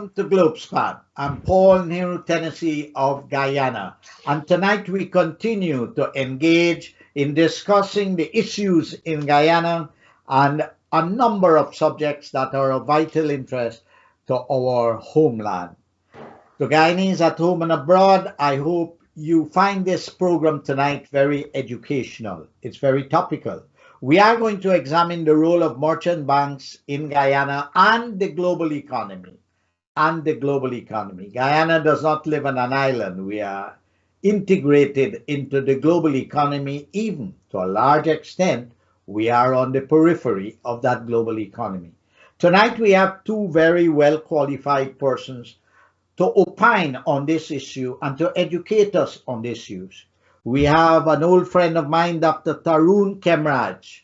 Welcome to Globespan. I'm Paul Nehru, Tennassee of Guyana, and tonight we continue to engage in discussing the issues in Guyana and a number of subjects that are of vital interest to our homeland. To Guyanese at home and abroad, I hope you find this program tonight very educational. It's very topical. We are going to examine the role of merchant banks in Guyana and the global economy. Guyana does not live on an island. We are integrated into the global economy, even to a large extent, we are on the periphery of that global economy. Tonight, we have two very well qualified persons to opine on this issue and to educate us on these issues. We have an old friend of mine, Dr. Tarron Khemraj,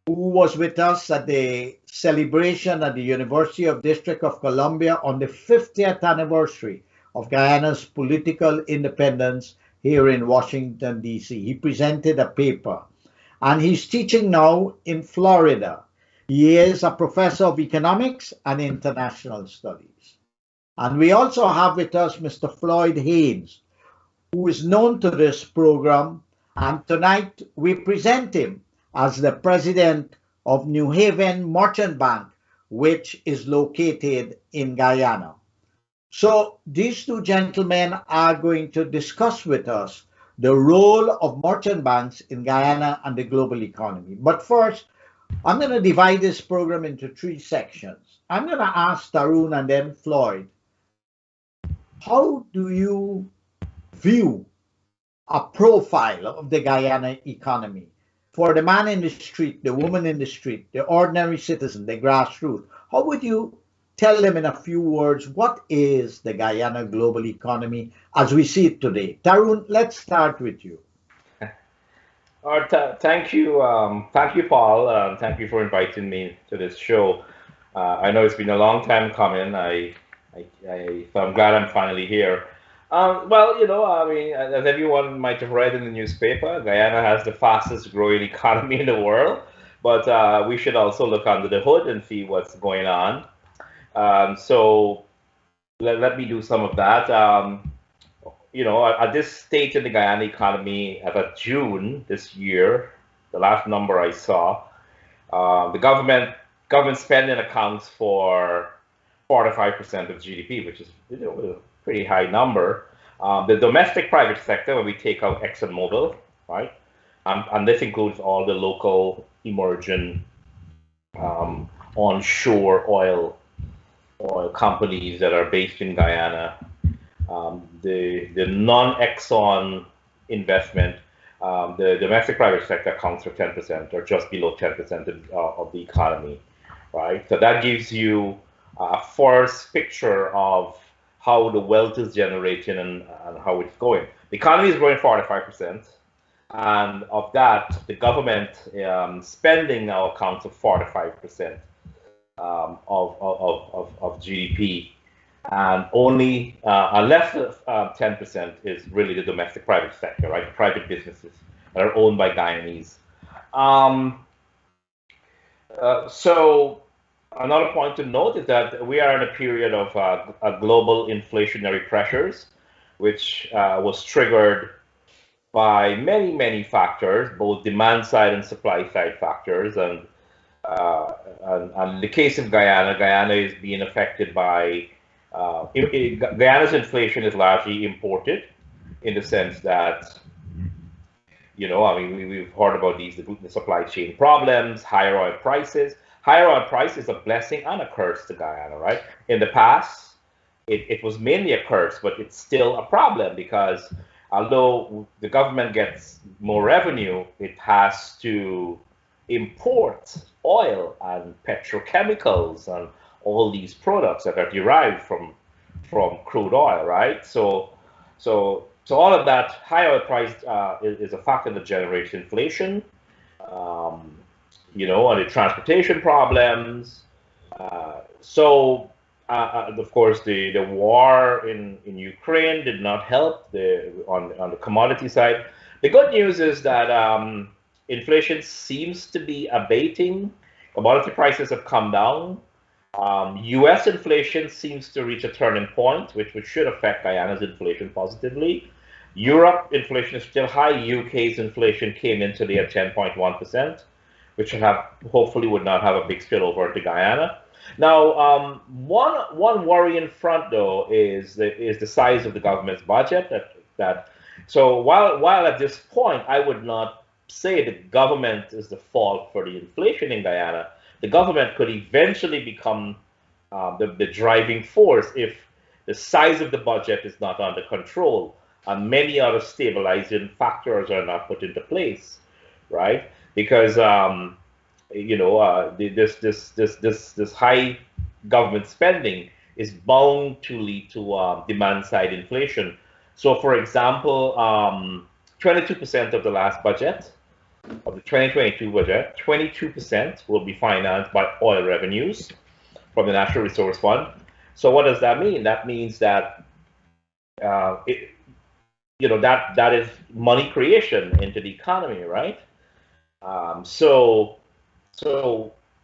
who was with us at the celebration at the University of District of Columbia on the 50th anniversary of Guyana's political independence here in Washington, D.C. He presented a paper, and he's teaching now in Florida. He is a professor of economics and international studies. And we also have with us Mr. Floyd Haynes, who is known to this program, and tonight we present him as the president of New Haven Merchant Bank, which is located in Guyana. So these two gentlemen are going to discuss with us the role of merchant banks in Guyana and the global economy. But first, I'm going to divide this program into three sections. I'm going to ask Tarron and then Floyd, how do you view a profile of the Guyana economy for the man in the street, the woman in the street, the ordinary citizen, the grassroots? How would you tell them in a few words what is the Guyana global economy as we see it today? Tarron, let's start with you. Thank you, Paul. Thank you for inviting me to this show. I know it's been a long time coming. So I'm glad I'm finally here. Well, I mean, as everyone might have read in the newspaper, Guyana has the fastest growing economy in the world, but we should also look under the hood and see what's going on. So let me do some of that. At this stage in the Guyana economy, as of June this year, the last number I saw, the government spending accounts for 45% of GDP, which is a pretty high number. The domestic private sector, when we take out ExxonMobil, right, and this includes all the local emerging onshore oil companies that are based in Guyana, the non-Exxon investment, the domestic private sector accounts for 10% or just below 10% of the economy, right? So that gives you a first picture of how the wealth is generating and how it's going. The economy is growing 45%, and of that, the government spending now accounts for 45% of GDP, and only less than 10% is really the domestic private sector, right? Private businesses that are owned by Guyanese. So another point to note is that we are in a period of global inflationary pressures, which was triggered by many factors, both demand side and supply side factors. And in the case of Guyana is being affected by Guyana's inflation is largely imported, in the sense that, I mean, we've heard about the supply chain problems, higher oil prices. Higher oil price is a blessing and a curse to Guyana, right? In the past, it was mainly a curse, but it's still a problem because although the government gets more revenue, it has to import oil and petrochemicals and all these products that are derived from crude oil, right? So all of that high oil price is a factor that generates inflation. And the transportation problems. Of course, the war in Ukraine did not help on the commodity side. The good news is that inflation seems to be abating. Commodity prices have come down. U.S. inflation seems to reach a turning point, which should affect Guyana's inflation positively. Europe inflation is still high. UK's inflation came in today at 10.1%, which hopefully would not have a big spillover into Guyana. Now, one worrying front though is the size of the government's budget. So while at this point I would not say the government is the fault for the inflation in Guyana, the government could eventually become the driving force if the size of the budget is not under control and many other stabilizing factors are not put into place, right? Because this high government spending is bound to lead to demand side inflation. So, for example, 22% of the last budget of the 2022 budget, 22% will be financed by oil revenues from the Natural Resource Fund. So what does that mean? That means that that is money creation into the economy, right? So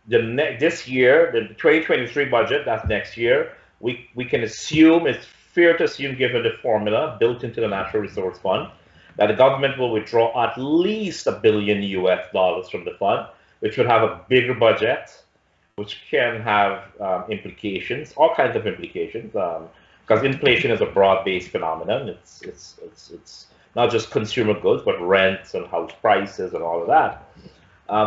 this year, the 2023 budget, that's next year, we can assume, it's fair to assume, given the formula built into the Natural Resource Fund, that the government will withdraw at least $1 billion from the fund, which would have a bigger budget, which can have implications, all kinds of implications, because inflation is a broad-based phenomenon. It's not just consumer goods, but rents and house prices and all of that.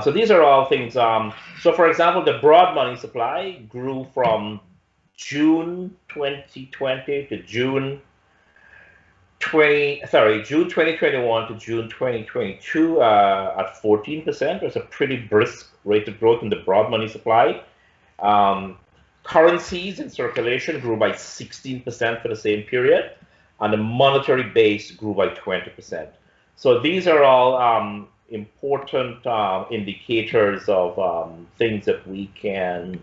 So these are all things. So, for example, the broad money supply grew from June 2020 to June 2021 to June 2022 at 14%. There's a pretty brisk rate of growth in the broad money supply. Currencies in circulation grew by 16% for the same period, and the monetary base grew by 20%. So these are all important indicators of things that we can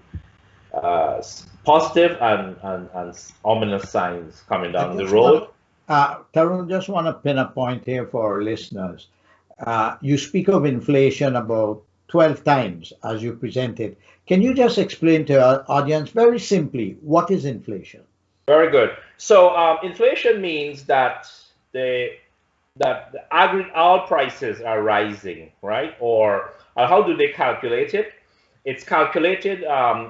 positive and ominous signs coming down the road. Tarron, just want to pin a point here for our listeners. You speak of inflation about 12 times as you presented. Can you just explain to our audience very simply, what is inflation? Very good. So inflation means that the aggregate oil prices are rising, right? Or how do they calculate it? It's calculated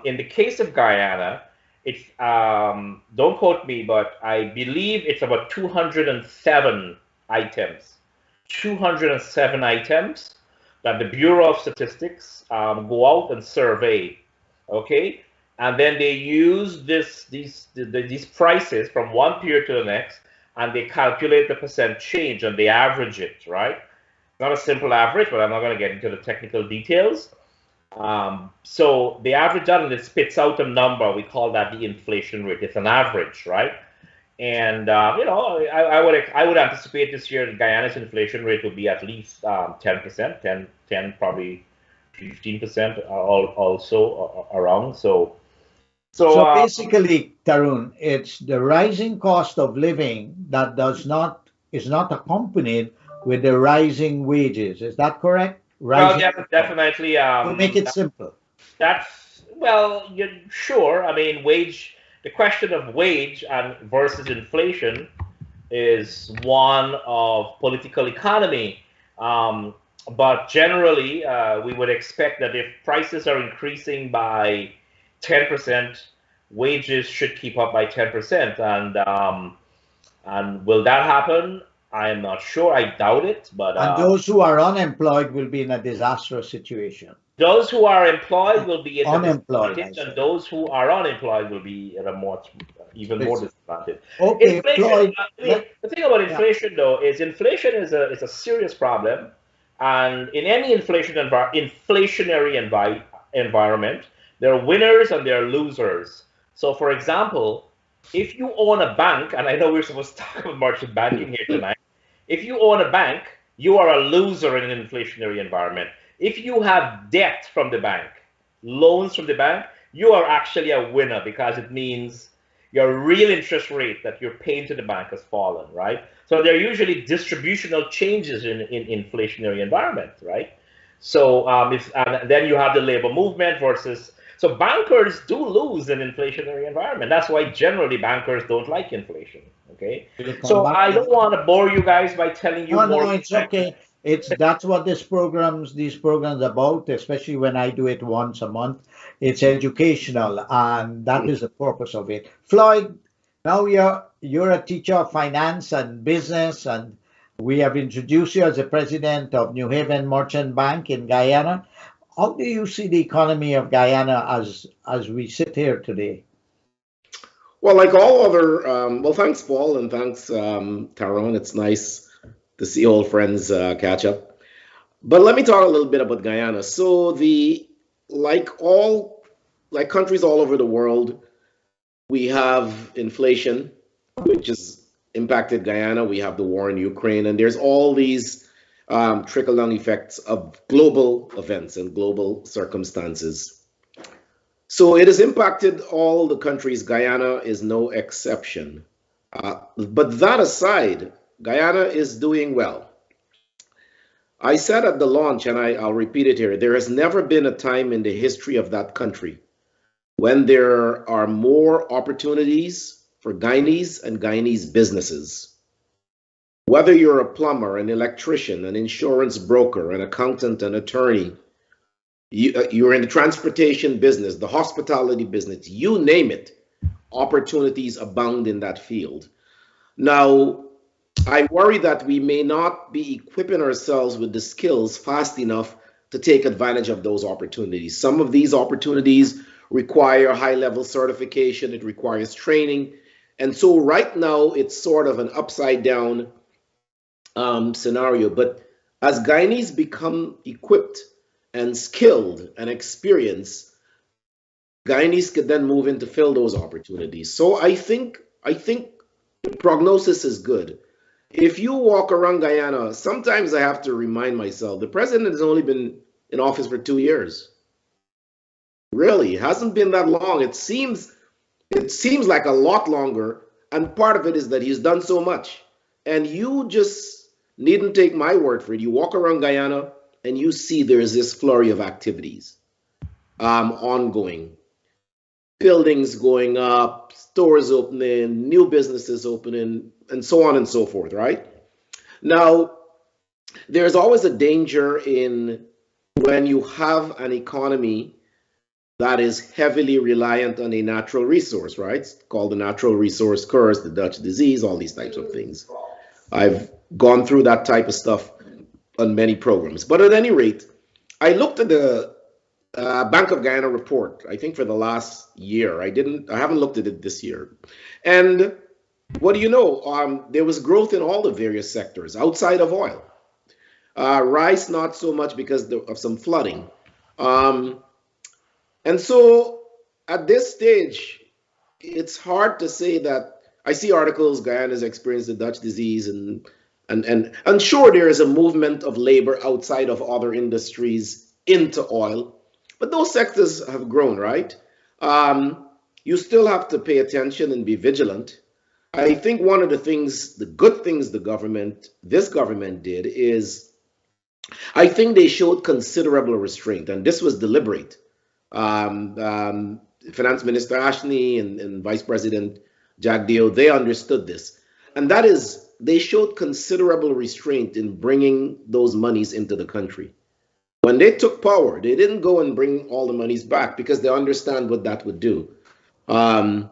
in the case of Guyana. It's don't quote me, but I believe it's about 207 items. 207 items that the Bureau of Statistics go out and survey, okay? And then they use these prices from one period to the next, and they calculate the percent change and they average it, right? Not a simple average, but I'm not going to get into the technical details. So they average that and it spits out a number. We call that the inflation rate. It's an average, right? And I would anticipate this year Guyana's inflation rate will be at least 10%, 10 probably 15% also around. So basically, Tarron, it's the rising cost of living that is not accompanied with the rising wages. Is that correct? Well, definitely. To make it simple. You're sure. I mean, the question of wage and versus inflation is one of political economy. But generally, we would expect that if prices are increasing by 10%, wages should keep up by 10%. And will that happen? I am not sure. I doubt it. But those who are unemployed will be in a disastrous situation. Those who are employed will be unemployed, and those who are unemployed will be at a even more disadvantage. Okay, inflation, Floyd, the thing about inflation, though, is inflation is a serious problem, and in any inflationary environment, there are winners and there are losers. So, for example, if you own a bank, and I know we're supposed to talk about merchant banking here tonight, if you own a bank, you are a loser in an inflationary environment. If you have debt from the bank, loans from the bank, you are actually a winner because it means your real interest rate that you're paying to the bank has fallen, right? So there are usually distributional changes in inflationary environment, right? So and then you have the labor movement versus. So bankers do lose in inflationary environment. That's why generally bankers don't like inflation. Okay. We'll come So back I to don't want to bore you guys by telling you No, more. no, it's okay. That's what these programs about, especially when I do it once a month. It's educational, and that is the purpose of it. Floyd, now you're a teacher of finance and business, and we have introduced you as the president of New Haven Merchant Bank in Guyana. How do you see the economy of Guyana as we sit here today? Well, like all other, well, thanks, Paul, and thanks, Tarron. It's nice to see old friends catch up. But let me talk a little bit about Guyana. So like countries all over the world, we have inflation, which has impacted Guyana. We have the war in Ukraine, and there's all these trickle-down effects of global events and global circumstances. So it has impacted all the countries. Guyana is no exception. But that aside, Guyana is doing well. I said at the launch, and I'll repeat it here, there has never been a time in the history of that country when there are more opportunities for Guyanese and Guyanese businesses. Whether you're a plumber, an electrician, an insurance broker, an accountant, an attorney, you're in the transportation business, the hospitality business, you name it, opportunities abound in that field. Now, I worry that we may not be equipping ourselves with the skills fast enough to take advantage of those opportunities. Some of these opportunities require high-level certification, it requires training. And so right now, it's sort of an upside-down scenario. But as Guyanese become equipped and skilled and experienced, Guyanese could then move in to fill those opportunities. So I think the prognosis is good. If you walk around Guyana, sometimes I have to remind myself the president has only been in office for 2 years. Really, it hasn't been that long. It seems like a lot longer, and part of it is that he's done so much. And you just needn't take my word for it. You walk around Guyana and you see there's this flurry of activities ongoing. Buildings going up, stores opening, new businesses opening, and so on and so forth, right? Now, there's always a danger in when you have an economy that is heavily reliant on a natural resource, right? It's called the natural resource curse, the Dutch disease, all these types of things. I've gone through that type of stuff on many programs. But at any rate, I looked at the Bank of Guyana report, I think for the last year. I haven't looked at it this year. And what do you know? There was growth in all the various sectors outside of oil. Rice, not so much because of some flooding. And so at this stage, it's hard to say that I see articles, Guyana's experienced the Dutch disease, and sure, there is a movement of labor outside of other industries into oil, but those sectors have grown, right? You still have to pay attention and be vigilant. I think one of the good things this government did is, I think they showed considerable restraint, and this was deliberate. Finance Minister Ashley and Vice President Jagdeo, they understood this. And that is, they showed considerable restraint in bringing those monies into the country. When they took power, they didn't go and bring all the monies back because they understand what that would do. And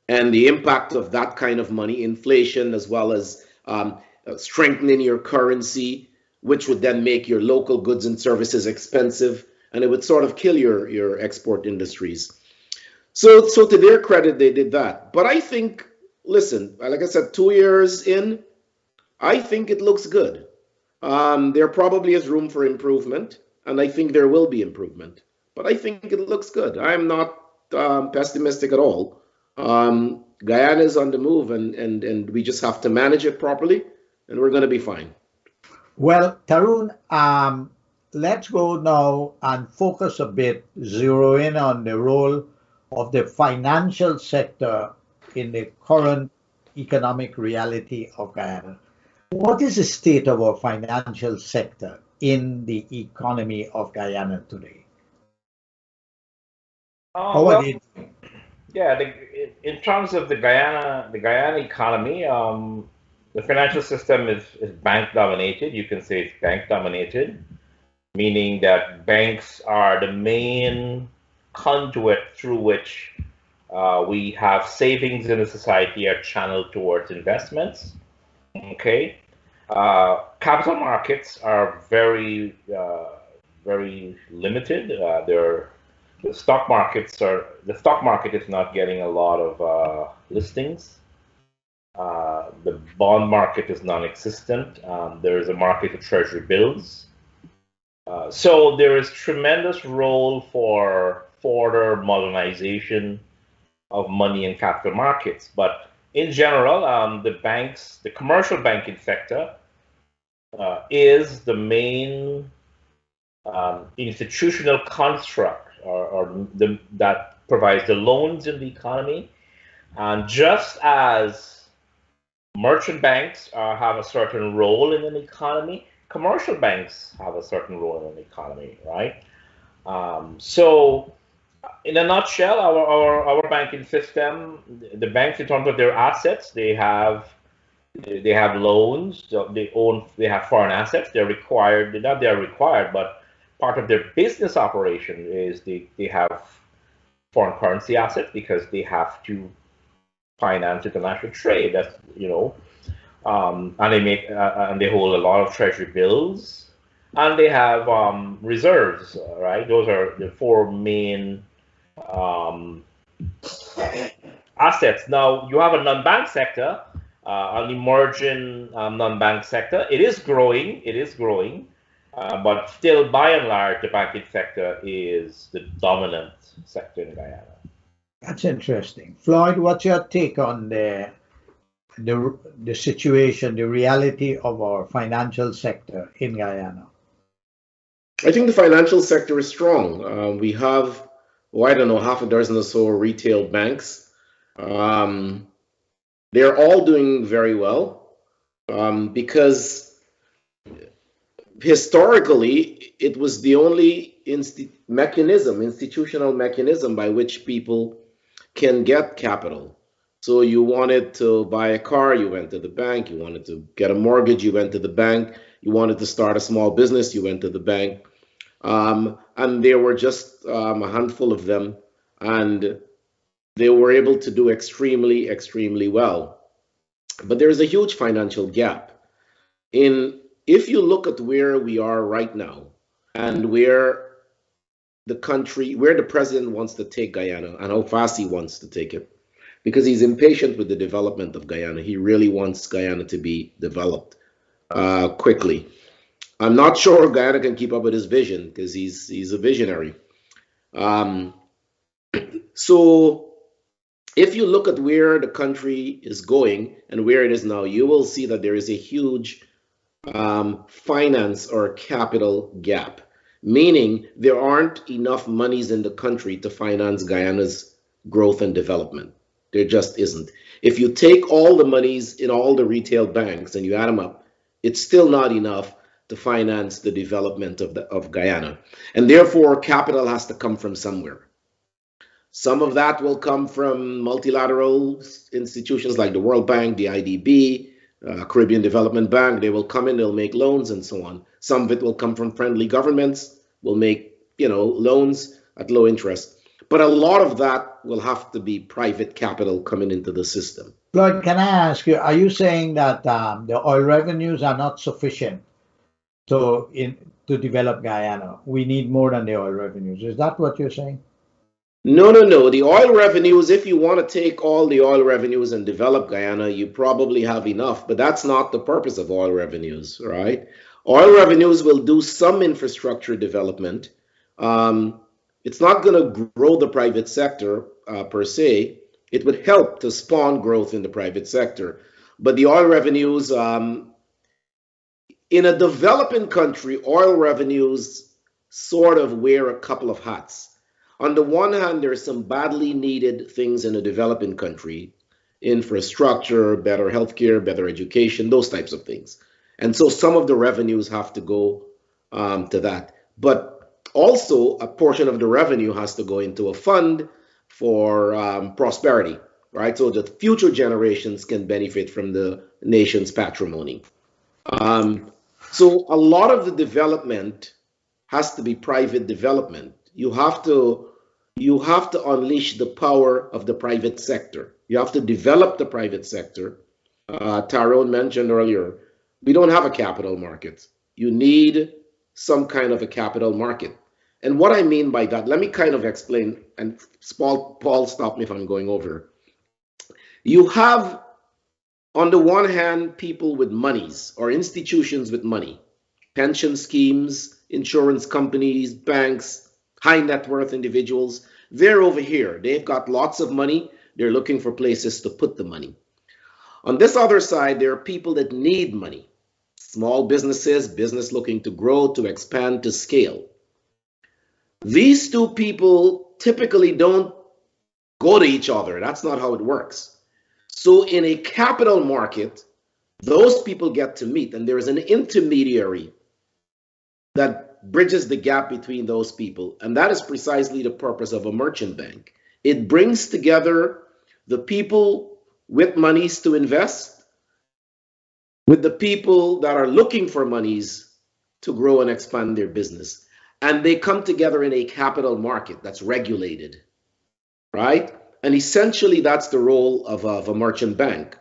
the impact of that kind of money, inflation, as well as strengthening your currency, which would then make your local goods and services expensive, and it would sort of kill your export industries. So to their credit, they did that. But I think, listen, like I said, 2 years in, I think it looks good. There probably is room for improvement, and I think there will be improvement. But I think it looks good. I'm not pessimistic at all. Guyana is on the move, and we just have to manage it properly, and we're going to be fine. Well, Tarun, let's go now and focus a bit, zero in on the role of the financial sector in the current economic reality of Guyana. What is the state of our financial sector in the economy of Guyana today? Well, How are they? yeah. In terms of the Guyana economy, the financial system is bank dominated. You can say it's bank dominated, meaning that banks are the main conduit through which we have savings in the society are channeled towards investments. Okay. Capital markets are very limited. The stock market is not getting a lot of listings. The bond market is non-existent. There is a market of treasury bills. So there is tremendous role for further modernization of money and capital markets. But in general, the commercial banking sector is the main institutional construct that provides the loans in the economy. And just as merchant banks have a certain role in an economy, commercial banks have a certain role in an economy, right? So, in a nutshell, our banking system, the banks, in terms of their assets, they have loans, they have foreign assets. They're required, not they're required, but part of their business operation is they have foreign currency assets because they have to finance international trade. That's and they hold a lot of treasury bills, and they have reserves. Right, those are the four main um, assets. Now you have a non-bank sector, an emerging non-bank sector. It is growing. But still, by and large, the banking sector is the dominant sector in Guyana. That's interesting. Floyd, what's your take on the situation, the reality of our financial sector in Guyana? I think the financial sector is strong. We have, I don't know, half a dozen or so retail banks. They're all doing very well because historically it was the only institutional mechanism by which people can get capital. So you wanted to buy a car, you went to the bank. You wanted to get a mortgage, you went to the bank. You wanted to start a small business, you went to the bank. And there were just a handful of them, and they were able to do extremely well. But there is a huge financial gap. If you look at where we are right now and where the president wants to take Guyana and how fast he wants to take it, because he's impatient with the development of Guyana. He really wants Guyana to be developed quickly. I'm not sure Guyana can keep up with his vision because he's a visionary. So if you look at where the country is going and where it is now, you will see that there is a huge finance or capital gap, meaning there aren't enough monies in the country to finance Guyana's growth and development. There just isn't. If you take all the monies in all the retail banks and you add them up, it's still not enough to finance the development of Guyana. And therefore, capital has to come from somewhere. Some of that will come from multilateral institutions like the World Bank, the IDB, Caribbean Development Bank. They will come in, they'll make loans and so on. Some of it will come from friendly governments, will make loans at low interest. But a lot of that will have to be private capital coming into the system. Floyd, can I ask you, are you saying that the oil revenues are not sufficient to develop Guyana? We need more than the oil revenues. Is that what you're saying? No. The oil revenues, if you want to take all the oil revenues and develop Guyana, you probably have enough, but that's not the purpose of oil revenues, right? Oil revenues will do some infrastructure development. It's not going to grow the private sector per se. It would help to spawn growth in the private sector. But the oil revenues, in a developing country, oil revenues sort of wear a couple of hats. On the one hand, there are some badly needed things in a developing country, infrastructure, better healthcare, better education, those types of things. And so some of the revenues have to go to that. But also, a portion of the revenue has to go into a fund for prosperity, right? So that future generations can benefit from the nation's patrimony. So a lot of the development has to be private development. You have to unleash the power of the private sector. You have to develop the private sector. Tarron mentioned earlier, we don't have a capital market. You need some kind of a capital market. And what I mean by that, let me kind of explain, and Paul, stop me if I'm going over. You have, on the one hand, people with monies or institutions with money, pension schemes, insurance companies, banks, high net worth individuals. They're over here. They've got lots of money. They're looking for places to put the money. On this other side, there are people that need money. Small businesses, business looking to grow, to expand, to scale. These two people typically don't go to each other. That's not how it works. So in a capital market, those people get to meet, and there is an intermediary that bridges the gap between those people. And that is precisely the purpose of a merchant bank. It brings together the people with monies to invest with the people that are looking for monies to grow and expand their business. And they come together in a capital market that's regulated, right? And essentially, that's the role of a merchant bank.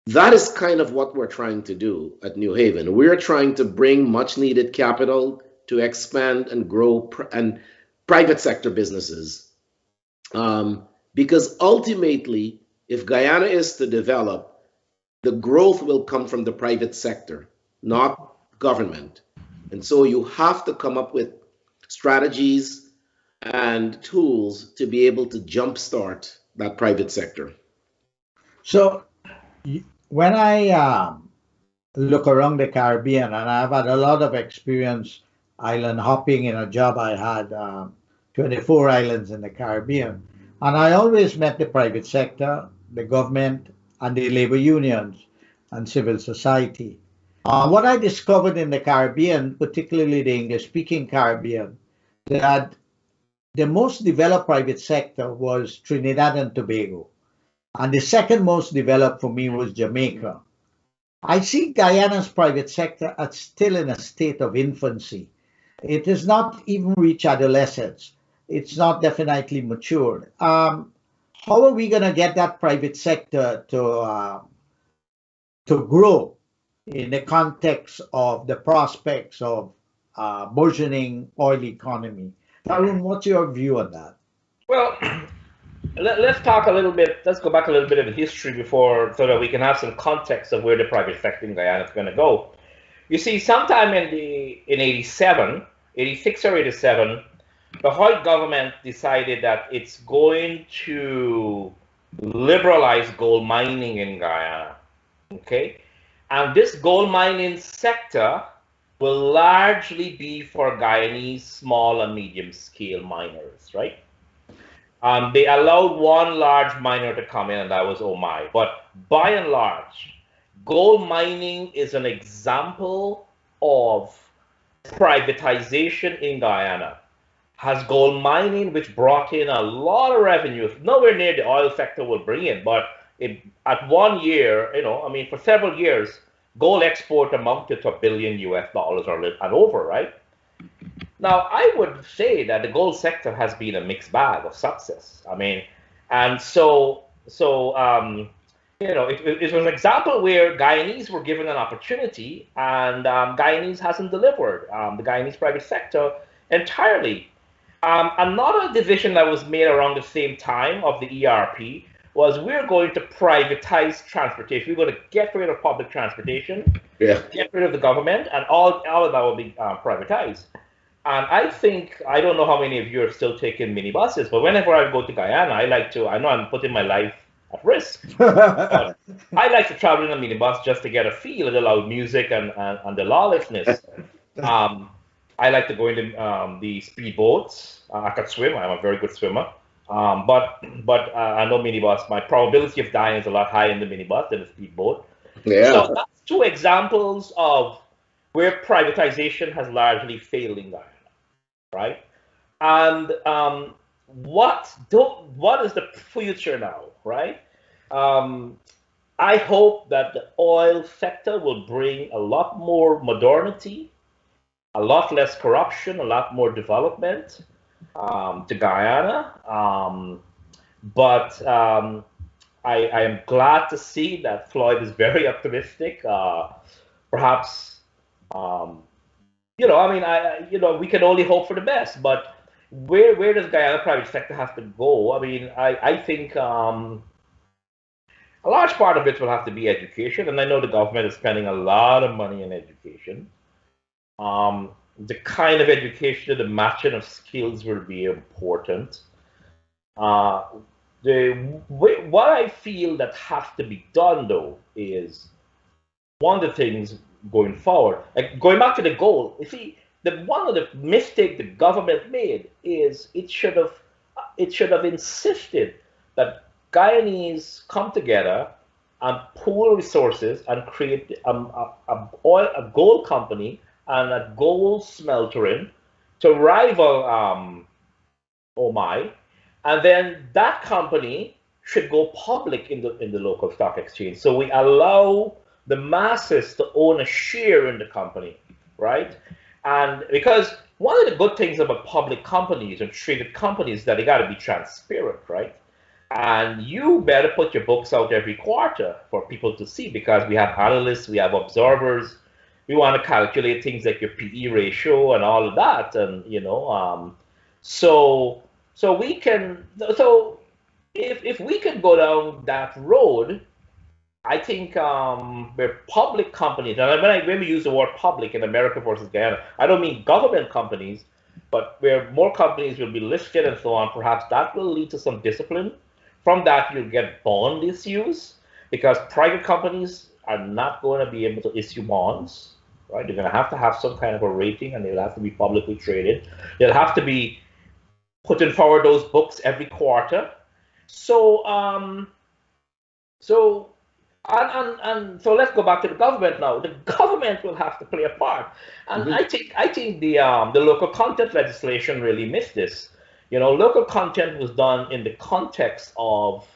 That is kind of what we're trying to do at New Haven. We're trying to bring much needed capital to expand and grow and private sector businesses. Because ultimately, if Guyana is to develop, the growth will come from the private sector, not government. And so you have to come up with strategies and tools to be able to jumpstart that private sector. So when I look around the Caribbean, and I've had a lot of experience island hopping in a job I had, 24 islands in the Caribbean, and I always met the private sector, the government, and the labor unions and civil society. What I discovered in the Caribbean, particularly the English-speaking Caribbean, that the most developed private sector was Trinidad and Tobago. And the second most developed for me was Jamaica. I see Guyana's private sector as still in a state of infancy. It has not even reached adolescence. It's not definitely matured. How are we going to get that private sector to grow in the context of the prospects of burgeoning oil economy? Tarron, what's your view on that? Well, let's talk a little bit. Let's go back a little bit of the history before, so that we can have some context of where the private sector in Guyana is going to go. You see, sometime in 87, 86 or 87, the Hoyt government decided that it's going to liberalize gold mining in Guyana. Okay, and this gold mining sector will largely be for Guyanese small and medium scale miners, right? They allowed one large miner to come in, and that was Omai. But by and large, gold mining is an example of privatization in Guyana. Has gold mining, which brought in a lot of revenue, nowhere near the oil sector will bring in, but at 1 year, for several years, gold export amounted to $1 billion or and over, right? Now, I would say that the gold sector has been a mixed bag of success. And so it was an example where Guyanese were given an opportunity, and Guyanese hasn't delivered. The Guyanese private sector entirely. Another division that was made around the same time of the ERP was, we're going to privatize transportation. We're going to get rid of public transportation, get rid of the government, and all of that will be privatized. And I don't know how many of you are still taking minibuses, but whenever I go to Guyana, I know I'm putting my life at risk. But I like to travel in a minibus just to get a feel of the loud music and the lawlessness. I like to go in the speedboats. I can swim. I'm a very good swimmer. But I know minibus, my probability of dying is a lot higher in the minibus than the speedboat. Yeah. So that's two examples of where privatization has largely failed in Guyana. right? And what is the future now, right? Um, I hope that the oil sector will bring a lot more modernity, a lot less corruption, a lot more development to Guyana. But I am glad to see that Floyd is very optimistic. Perhaps, um, I mean, we can only hope for the best. But where does Guyana private sector have to go? I mean, I think a large part of it will have to be education, and I know the government is spending a lot of money in education. The kind of education, the matching of skills will be important. Uh, what I feel that has to be done though is one of the things going forward, like going back to the goal. You see, one of the mistakes the government made is it should have insisted that Guyanese come together and pool resources and create a gold company and a gold smeltering to rival OMI, and then that company should go public in the local stock exchange. So we allow the masses to own a share in the company, right? And because one of the good things about public companies and traded companies is that they got to be transparent, right? And you better put your books out every quarter for people to see, because we have analysts, we have observers. We want to calculate things like your PE ratio and all of that, and so so we can so if we can go down that road, I think where public companies, and when we use the word public in America versus Guyana, I don't mean government companies, but where more companies will be listed and so on, perhaps that will lead to some discipline. From that, you'll get bond issues, because private companies are not going to be able to issue bonds, right? They're going to have some kind of a rating, and they'll have to be publicly traded. They'll have to be putting forward those books every quarter. So, so and so let's go back to the government now. The government will have to play a part, and I think the local content legislation really missed this. Local content was done in the context of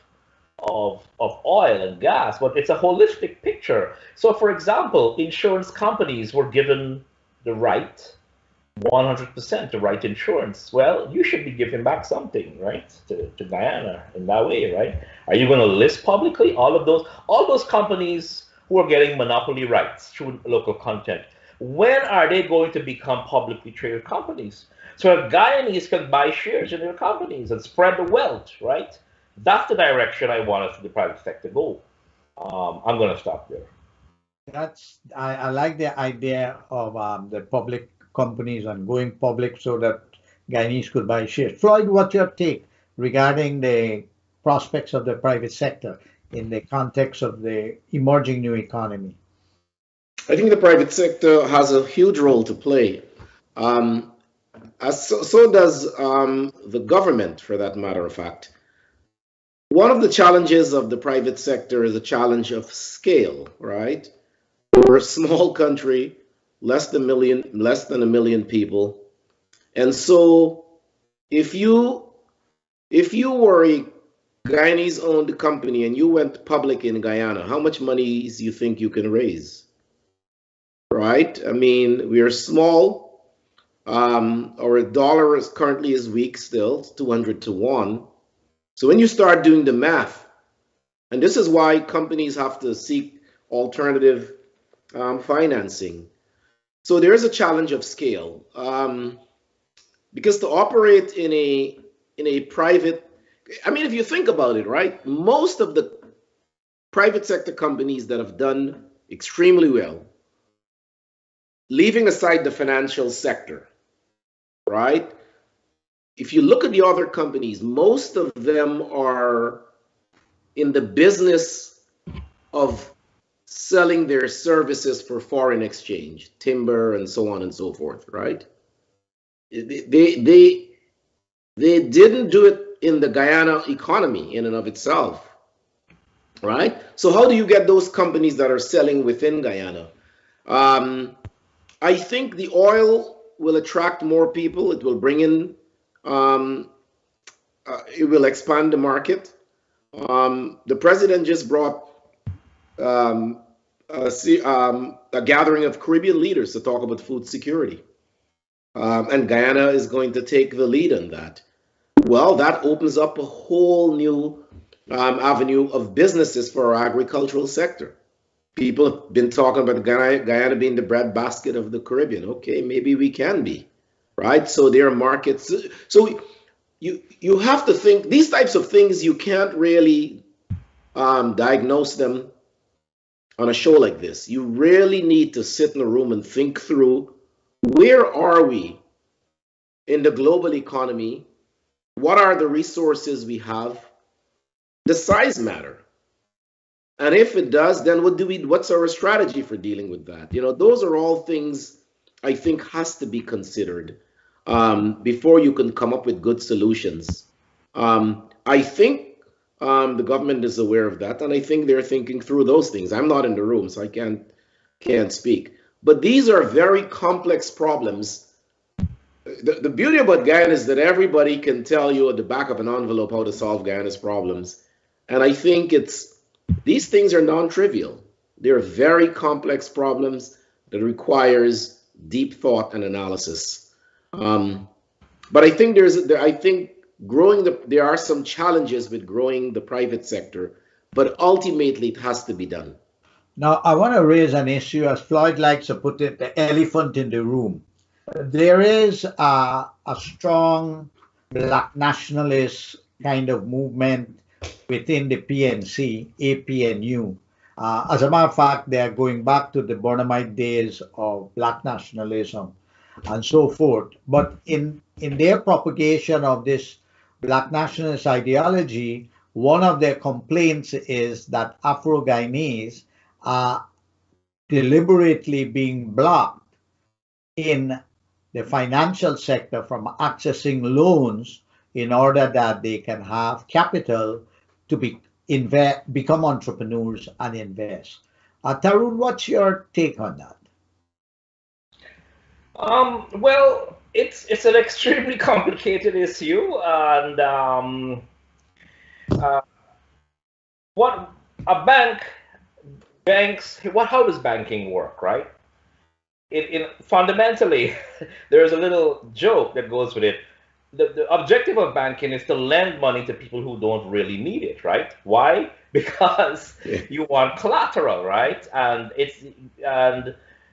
oil and gas, but it's a holistic picture. So, for example, insurance companies were given the right, 100% to write insurance. Well, you should be giving back something, right, to Guyana in that way, right? Are you going to list publicly all those companies who are getting monopoly rights through local content? When are they going to become publicly traded companies? So that Guyanese can buy shares in their companies and spread the wealth, right? That's the direction I want us to the private sector go. I'm going to stop there. I like the idea of the public companies and going public so that Guyanese could buy shares. Floyd, what's your take regarding the prospects of the private sector in the context of the emerging new economy? I think the private sector has a huge role to play. So does the government, for that matter of fact. One of the challenges of the private sector is a challenge of scale, right? We're a small country, less than a million people. And so if you were a Guyanese owned company and you went public in Guyana, how much money do you think you can raise? Right? I mean, we are small. Our dollar currently is weak still, it's 200 to 1. So when you start doing the math, and this is why companies have to seek alternative financing. So there is a challenge of scale, because to operate in a private, I mean, if you think about it, right, most of the private sector companies that have done extremely well, leaving aside the financial sector, right? If you look at the other companies, most of them are in the business of selling their services for foreign exchange, timber, and so on and so forth, right? They didn't do it in the Guyana economy in and of itself, right? So how do you get those companies that are selling within Guyana? I think the oil will attract more people. It will bring in, it will expand the market. The president just brought a gathering of Caribbean leaders to talk about food security. And Guyana is going to take the lead on that. Well, that opens up a whole new avenue of businesses for our agricultural sector. People have been talking about Guyana being the breadbasket of the Caribbean. Okay, maybe we can be, right? So there are markets. So you have to think these types of things. You can't really diagnose them on a show like this. You really need to sit in a room and think through, where are we in the global economy? What are the resources we have? Does size matter? And if it does, then what's our strategy for dealing with that? You know, those are all things I think has to be considered before you can come up with good solutions. I think the government is aware of that, and I think they're thinking through those things. I'm not in the room, so I can't speak. But these are very complex problems. The beauty about Guyana is that everybody can tell you at the back of an envelope how to solve Guyana's problems. And I think these things are non-trivial. They're very complex problems that requires deep thought and analysis. But I think there are some challenges with growing the private sector, but ultimately it has to be done. Now, I want to raise an issue, as Floyd likes to put it, the elephant in the room. There is a strong black nationalist kind of movement within the PNC, APNU. As a matter of fact, they are going back to the Bonamite days of black nationalism and so forth. But in their propagation of this black nationalist ideology, one of their complaints is that Afro-Guyanese are deliberately being blocked in the financial sector from accessing loans in order that they can have capital to become entrepreneurs and invest. Tarron, what's your take on that? Well, it's an extremely complicated issue, and what a how does banking work, right? Fundamentally, there's a little joke that goes with it. The objective of banking is to lend money to people who don't really need it, right? Why? Because you want collateral, right? And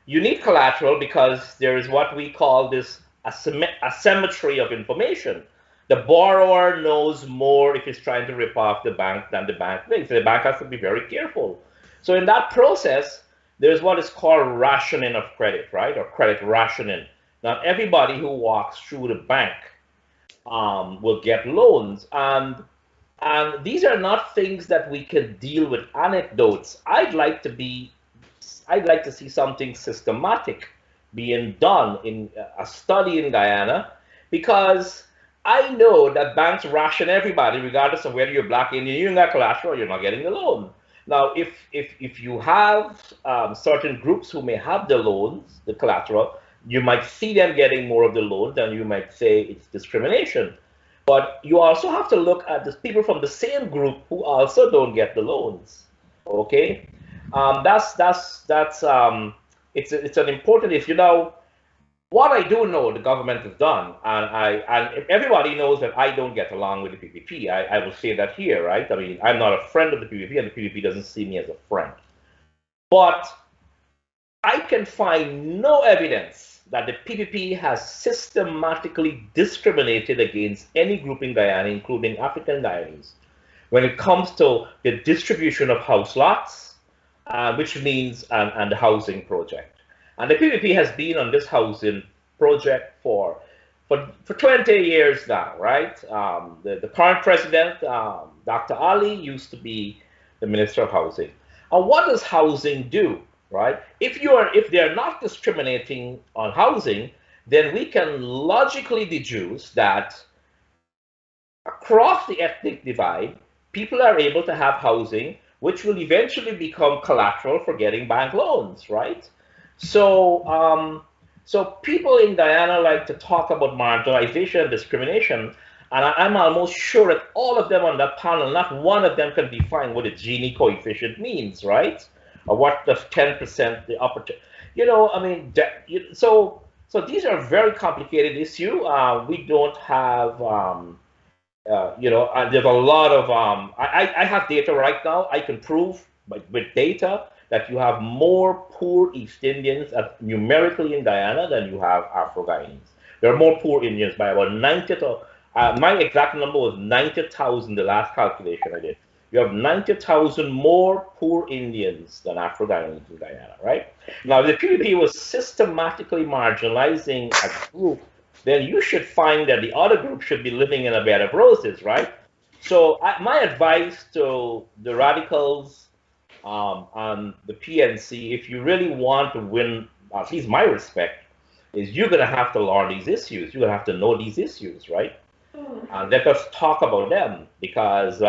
you need collateral because there is what we call this asymmetry of information. The borrower knows more if he's trying to rip off the bank than the bank thinks. So the bank has to be very careful. So in that process, there's what is called rationing of credit, right? Or credit rationing. Not everybody who walks through the bank will get loans. And these are not things that we can deal with anecdotes. I'd like to see something systematic being done in a study in Guyana, because I know that banks ration everybody regardless of whether you're black, Indian, you got collateral, you're not getting the loan. Now, if you have certain groups who may have the loans, the collateral, you might see them getting more of the loans, and you might say it's discrimination. But you also have to look at the people from the same group who also don't get the loans. Okay, it's an important issue. Now, what I do know the government has done, and everybody knows that I don't get along with the PPP. I will say that here, right? I mean, I'm not a friend of the PPP, and the PPP doesn't see me as a friend. But I can find no evidence that the PPP has systematically discriminated against any group in Guyana, including African Guyanese, when it comes to the distribution of house lots, which means and the housing project. And the PPP has been on this housing project for 20 years now, right? The current president, Dr. Ali, used to be the Minister of Housing. And what does housing do, right? If they're not discriminating on housing, then we can logically deduce that across the ethnic divide, people are able to have housing, which will eventually become collateral for getting bank loans, right? So So people in Guyana like to talk about marginalization and discrimination, and I'm almost sure that all of them on that panel, not one of them can define what a Gini coefficient means, right? Or what the 10% the opportunity. I mean, so these are very complicated issue. We don't have, and there's a lot of. I have data right now. I can prove with data that you have more poor East Indians numerically in Guyana than you have Afro-Guyanese. There are more poor Indians by about 90 to, my exact number was 90,000 the last calculation I did. You have 90,000 more poor Indians than Afro-Guyanese in Guyana, right? Now, if the PPP was systematically marginalizing a group, then you should find that the other group should be living in a bed of roses, right? So my advice to the radicals, on the PNC, if you really want to win, at least my respect, is you're going to have to learn these issues. You're going to have to know these issues, right? And let us talk about them because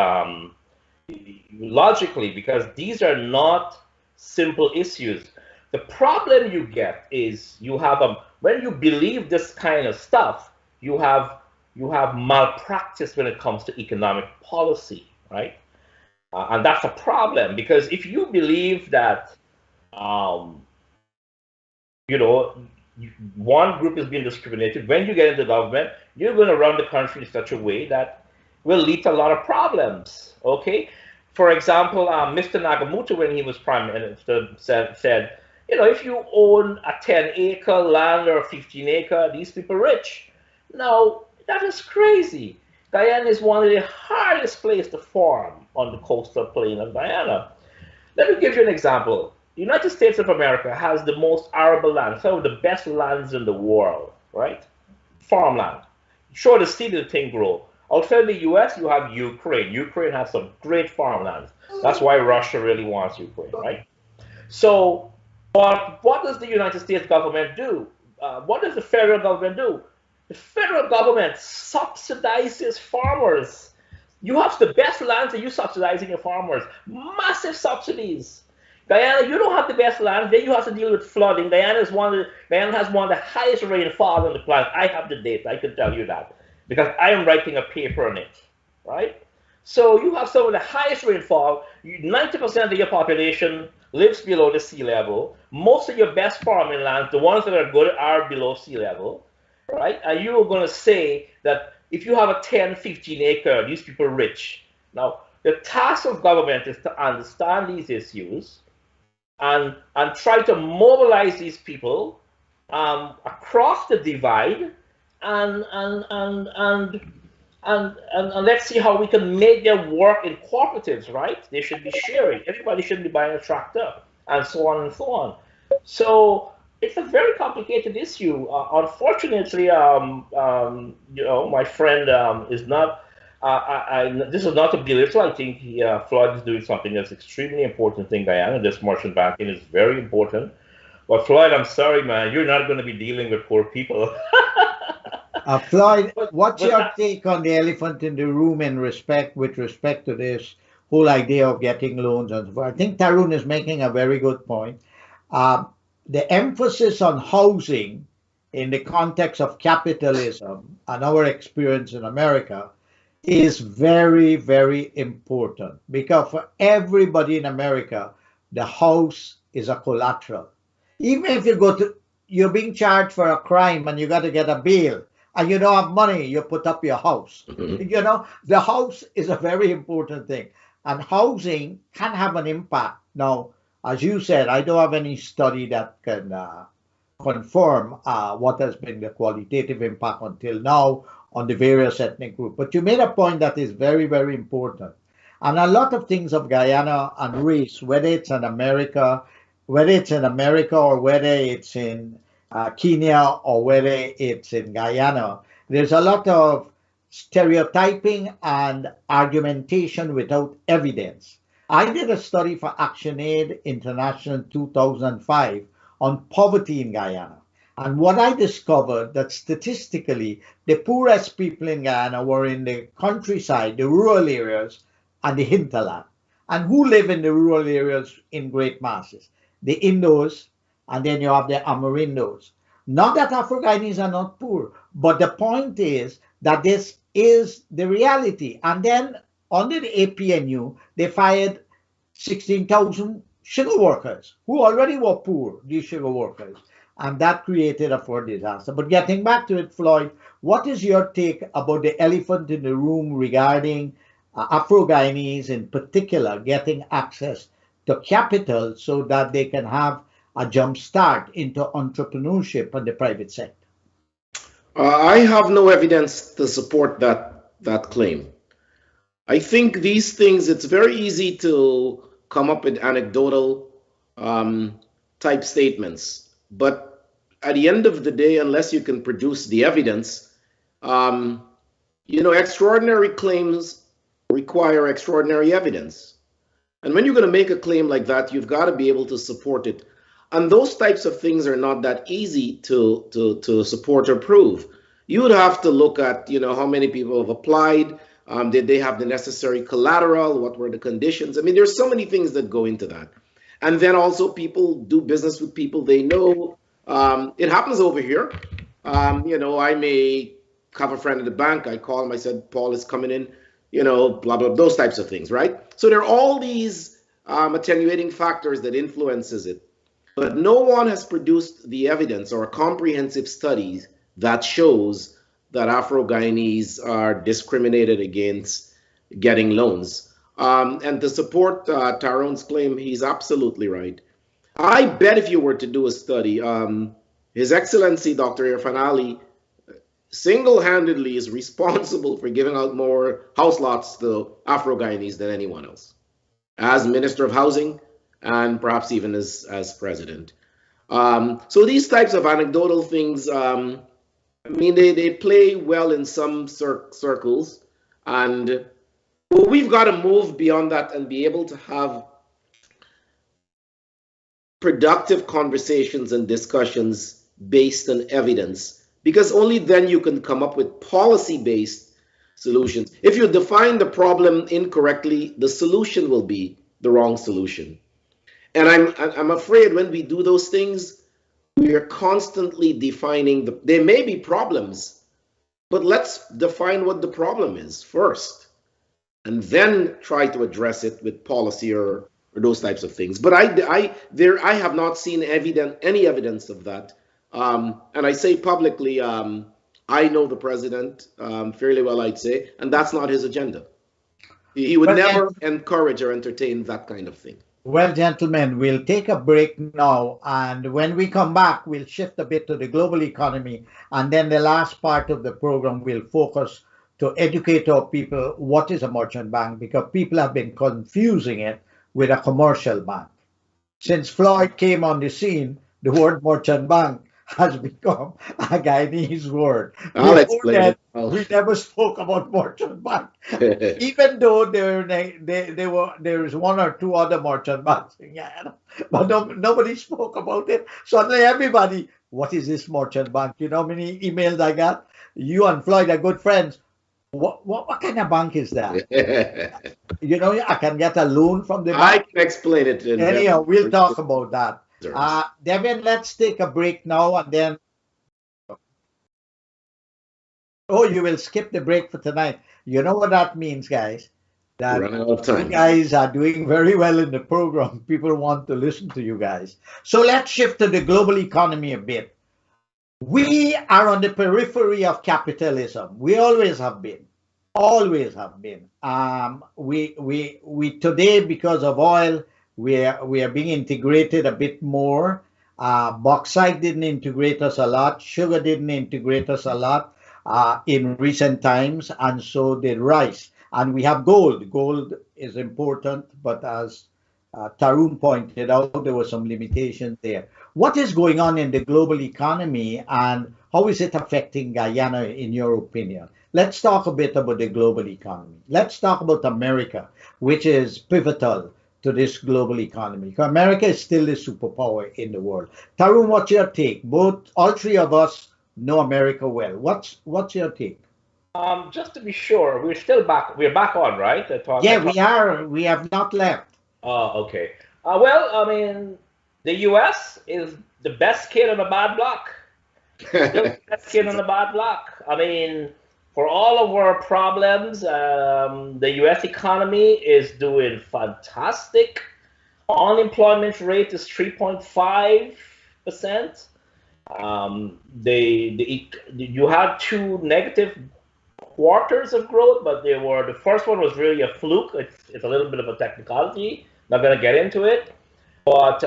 logically, because these are not simple issues. The problem you get is you have when you believe this kind of stuff, you have malpractice when it comes to economic policy, right? And that's a problem because if you believe that, one group is being discriminated, when you get into government, you're going to run the country in such a way that will lead to a lot of problems. Okay, for example, Mr. Nagamuto, when he was prime minister, said, if you own a 10-acre land or a 15-acre, these people are rich. Now that is crazy. Guyana is one of the hardest places to farm on the coastal plain of Guyana. Let me give you an example. The United States of America has the most arable land, some of the best lands in the world, right? Farmland. Sure, the seed of the thing grow. Outside the US, you have Ukraine. Ukraine has some great farmlands. That's why Russia really wants Ukraine, right? So, but what does the United States government do? What does the federal government do? The federal government subsidizes farmers. You have the best lands and you're subsidizing your farmers. Massive subsidies. Guyana, you don't have the best land, then you have to deal with flooding. Guyana has one of the highest rainfall on the planet. I have the data, I can tell you that. Because I am writing a paper on it, right? So you have some of the highest rainfall. 90% of your population lives below the sea level. Most of your best farming lands, the ones that are good, are below sea level. Right? And you are going to say that if you have a 10, 15 acre, these people are rich. Now, the task of government is to understand these issues and try to mobilize these people across the divide and let's see how we can make them work in cooperatives, right? They should be sharing. Everybody shouldn't be buying a tractor and so on and so on. So it's a very complicated issue. Unfortunately, my friend is not. This is not a belittle. I think Floyd is doing something that's extremely important in Guyana. This merchant banking is very important. But Floyd, I'm sorry, man, you're not going to be dealing with poor people. Floyd, what's your take on the elephant in the room with respect to this whole idea of getting loans and so forth? I think Tarron is making a very good point. The emphasis on housing in the context of capitalism and our experience in America is very, very important because for everybody in America, the house is a collateral. Even if you're being charged for a crime and you got to get a bail and you don't have money, you put up your house. Mm-hmm. The house is a very important thing. And housing can have an impact. Now, as you said, I don't have any study that can confirm what has been the qualitative impact until now on the various ethnic groups. But you made a point that is very, very important. And a lot of things of Guyana and race, whether it's in America or whether it's in Kenya or whether it's in Guyana, there's a lot of stereotyping and argumentation without evidence. I did a study for ActionAid International in 2005 on poverty in Guyana. And what I discovered that statistically, the poorest people in Guyana were in the countryside, the rural areas, and the hinterland. And who live in the rural areas in great masses? The Indos, and then you have the Amerindos. Not that Afro-Guyanese are not poor, but the point is that this is the reality. And then under the APNU, they fired 16,000 sugar workers who already were poor, these sugar workers. And that created a food disaster. But getting back to it, Floyd, what is your take about the elephant in the room regarding Afro-Guyanese in particular getting access to capital so that they can have a jump start into entrepreneurship in the private sector? I have no evidence to support that claim. I think these things, it's very easy to come up with anecdotal type statements, but at the end of the day, unless you can produce the evidence, extraordinary claims require extraordinary evidence. And when you're going to make a claim like that, you've got to be able to support it. And those types of things are not that easy to support or prove. You would have to look at, how many people have applied. Did they have the necessary collateral? What were the conditions? I mean, there's so many things that go into that. And then also people do business with people they know. It happens over here. I may have a friend at the bank. I call him. I said, Paul is coming in, blah, blah, those types of things, right? So there are all these attenuating factors that influences it. But no one has produced the evidence or a comprehensive study that shows that Afro-Guyanese are discriminated against getting loans. And to support Tarron's claim, he's absolutely right. I bet if you were to do a study, His Excellency Dr. Irfan Ali single-handedly is responsible for giving out more house lots to Afro-Guyanese than anyone else, as Minister of Housing and perhaps even as president. So these types of anecdotal things, they play well in some circles, and we've got to move beyond that and be able to have productive conversations and discussions based on evidence, because only then you can come up with policy-based solutions. If you define the problem incorrectly, the solution will be the wrong solution. And I'm afraid when we do those things, we are constantly defining there may be problems, but let's define what the problem is first, and then try to address it with policy or those types of things. But I have not seen any evidence of that. And I say publicly, I know the president fairly well, I'd say, and that's not his agenda. He would never encourage or entertain that kind of thing. Well, gentlemen, we'll take a break now, and when we come back, we'll shift a bit to the global economy, and then the last part of the program will focus to educate our people what is a merchant bank, because people have been confusing it with a commercial bank. Since Floyd came on the scene, the word merchant bank has become a Guyanese word. I'll explain it. We never spoke about merchant bank, even though there is one or two other merchant banks in Guyana, but nobody spoke about it. Suddenly everybody, what is this merchant bank? You know how many emails I got? You and Floyd are good friends. What kind of bank is that? I can get a loan from the bank. I can explain it. Anyhow, we'll talk about that. Devin, let's take a break now and then. Oh, you will skip the break for tonight. You know what that means, guys? That you guys are doing very well in the program. People want to listen to you guys. So let's shift to the global economy a bit. We are on the periphery of capitalism. We always have been. Always have been. We today, because of oil, we are being integrated a bit more. Bauxite didn't integrate us a lot. Sugar didn't integrate us a lot in recent times, and so did rice. And we have gold. Gold is important, but as Tarron pointed out, there were some limitations there. What is going on in the global economy, and how is it affecting Guyana, in your opinion? Let's talk a bit about the global economy. Let's talk about America, which is pivotal to this global economy. Because America is still the superpower in the world. Tarron, what's your take? All three of us know America well. What's your take? Just to be sure, we're still back. We're back on, right? We are. We have not left. Oh, okay. Well, I mean, the U.S. is the best kid on a bad block. Still skin on the bad luck. I mean, for all of our problems, the U.S. economy is doing fantastic. Unemployment rate is 3.5%. You had two negative quarters of growth, but the first one was really a fluke. It's a little bit of a technicality. Not going to get into it, but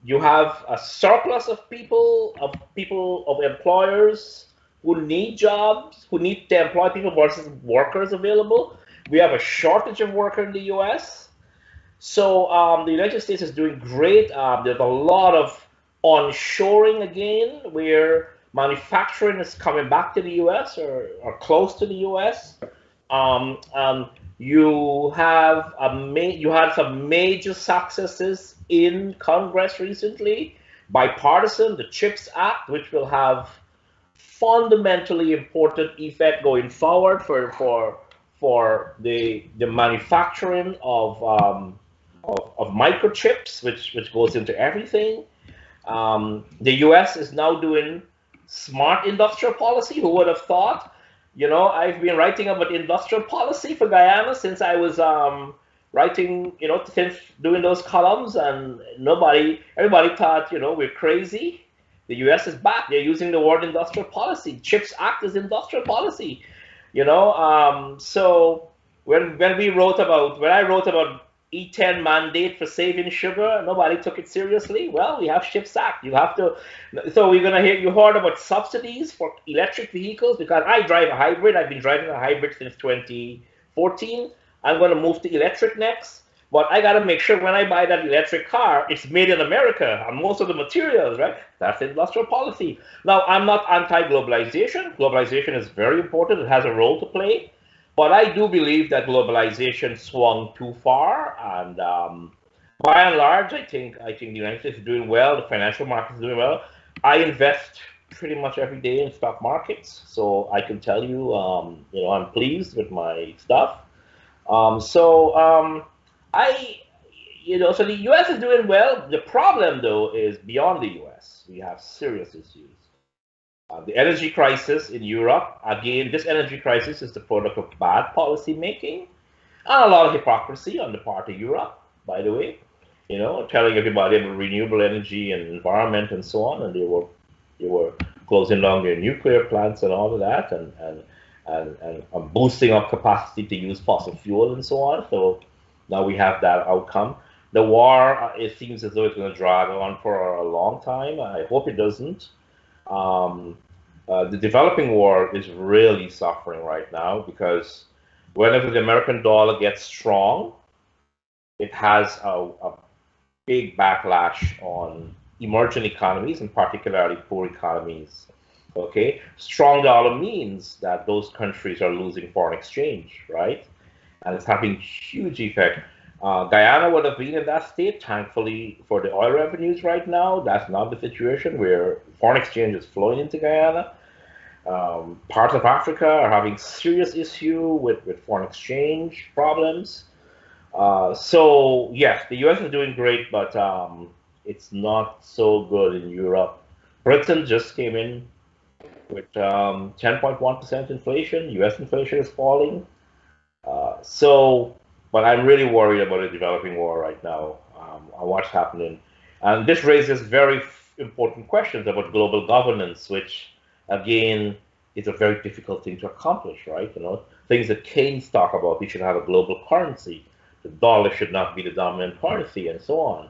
you have a surplus of of employers who need jobs, who need to employ people versus workers available. We have a shortage of workers in the U.S. So the United States is doing great. There's a lot of onshoring again, where manufacturing is coming back to the U.S. or close to the U.S. You had some major successes in Congress recently, bipartisan, the CHIPS Act, which will have fundamentally important effect going forward for the manufacturing of microchips, which goes into everything. The U.S. is now doing smart industrial policy. Who would have thought? You know, I've been writing about industrial policy for Guyana since I was writing, since doing those columns, and everybody thought, we're crazy. The U.S. is back. They're using the word industrial policy. CHIPS Act is industrial policy. So when I wrote about E10 mandate for saving sugar, nobody took it seriously. Well, we have CHIPS Act. You heard about subsidies for electric vehicles, because I drive a hybrid. I've been driving a hybrid since 2014. I'm going to move to electric next. But I got to make sure when I buy that electric car, it's made in America, and most of the materials, right? That's industrial policy. Now, I'm not anti-globalization. Globalization is very important. It has a role to play. But I do believe that globalization swung too far, and by and large, I think the United States is doing well. The financial markets are doing well. I invest pretty much every day in stock markets, so I can tell you, I'm pleased with my stuff. So the U.S. is doing well. The problem, though, is beyond the U.S. We have serious issues. The energy crisis in Europe, again, this energy crisis is the product of bad policy making and a lot of hypocrisy on the part of Europe, by the way, telling everybody about renewable energy and environment and so on, and they were closing down their nuclear plants and all of that, and boosting up capacity to use fossil fuel and so on. So now we have that outcome. The war, it seems as though it's going to drag on for a long time. I hope it doesn't. The developing world is really suffering right now, because whenever the American dollar gets strong, it has a big backlash on emerging economies, and particularly poor economies. Okay, strong dollar means that those countries are losing foreign exchange, right? And it's having huge effect. Guyana would have been in that state, thankfully, for the oil revenues right now. That's not the situation, where foreign exchange is flowing into Guyana. Parts of Africa are having serious issue with foreign exchange problems. So yes, the U.S. is doing great, but it's not so good in Europe. Britain just came in with 10.1% inflation. U.S. inflation is falling. But I'm really worried about the developing world right now, on what's happening. And this raises very important questions about global governance, which, again, is a very difficult thing to accomplish, right? Things that Keynes talk about. We should have a global currency. The dollar should not be the dominant currency, and so on.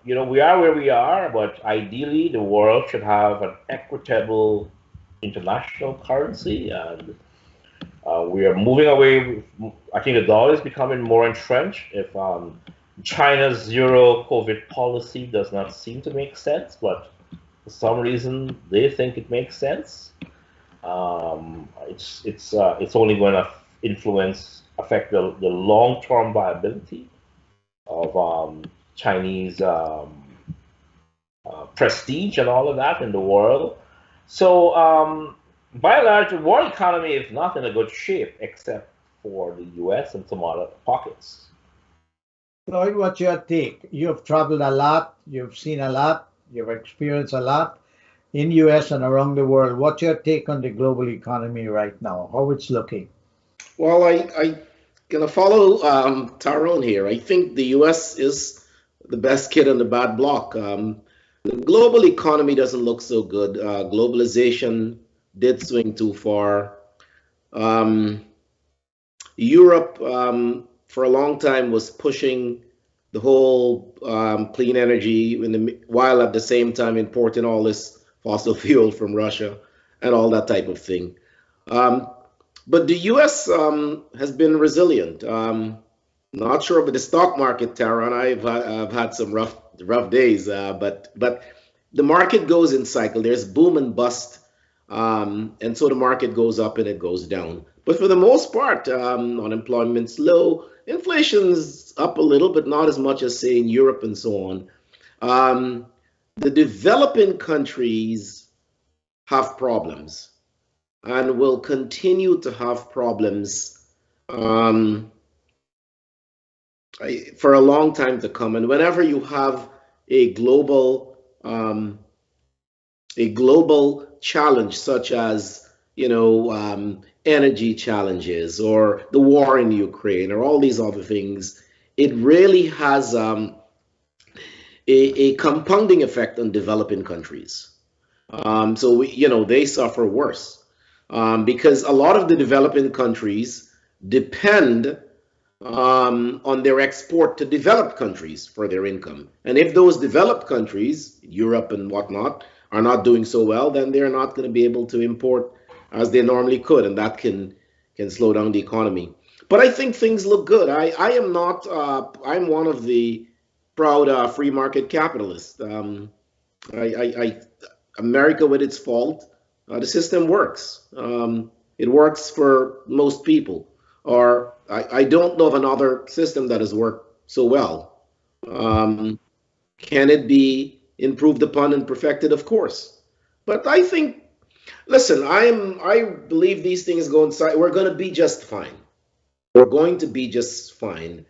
We are where we are, but ideally, the world should have an equitable international currency, and we are moving away. I think the dollar is becoming more entrenched. If China's zero COVID policy does not seem to make sense, but for some reason they think it makes sense, it's only going to affect the long-term viability of Chinese prestige and all of that in the world. So by and large, the world economy is not in a good shape, except for the U.S. and some other pockets. Floyd, what's your take? You've traveled a lot. You've seen a lot. You've experienced a lot in US and around the world. What's your take on the global economy right now? How it's looking? Well, I gonna follow Tarron here. I think the U.S. is the best kid on the bad block. The global economy doesn't look so good. Globalization did swing too far. Um, Europe, for a long time, was pushing the whole clean energy while at the same time importing all this fossil fuel from Russia and all that type of thing. Um, but the U.S. Has been resilient. Not sure about the stock market, Tara, and I've had some rough days, but the market goes in cycle. There's boom and bust, and so the market goes up and it goes down. But for the most part, unemployment's low, inflation's up a little, but not as much as say in Europe and so on. Um, the developing countries have problems and will continue to have problems um, for a long time to come. And whenever you have a um, global challenge such as energy challenges or the war in Ukraine or all these other things, it really has a compounding effect on developing countries. So they suffer worse because a lot of the developing countries depend on their export to developed countries for their income. And if those developed countries, Europe and whatnot, are not doing so well, then they're not going to be able to import as they normally could, and that can slow down the economy. But I think things look good. I am not. I'm one of the proud free market capitalists. America, with its fault, the system works. It works for most people. Or I don't know of another system that has worked so well. Can it be improved upon and perfected? Of course. But I think, listen, I believe these things go inside. We're going to be just fine. We're going to be just fine.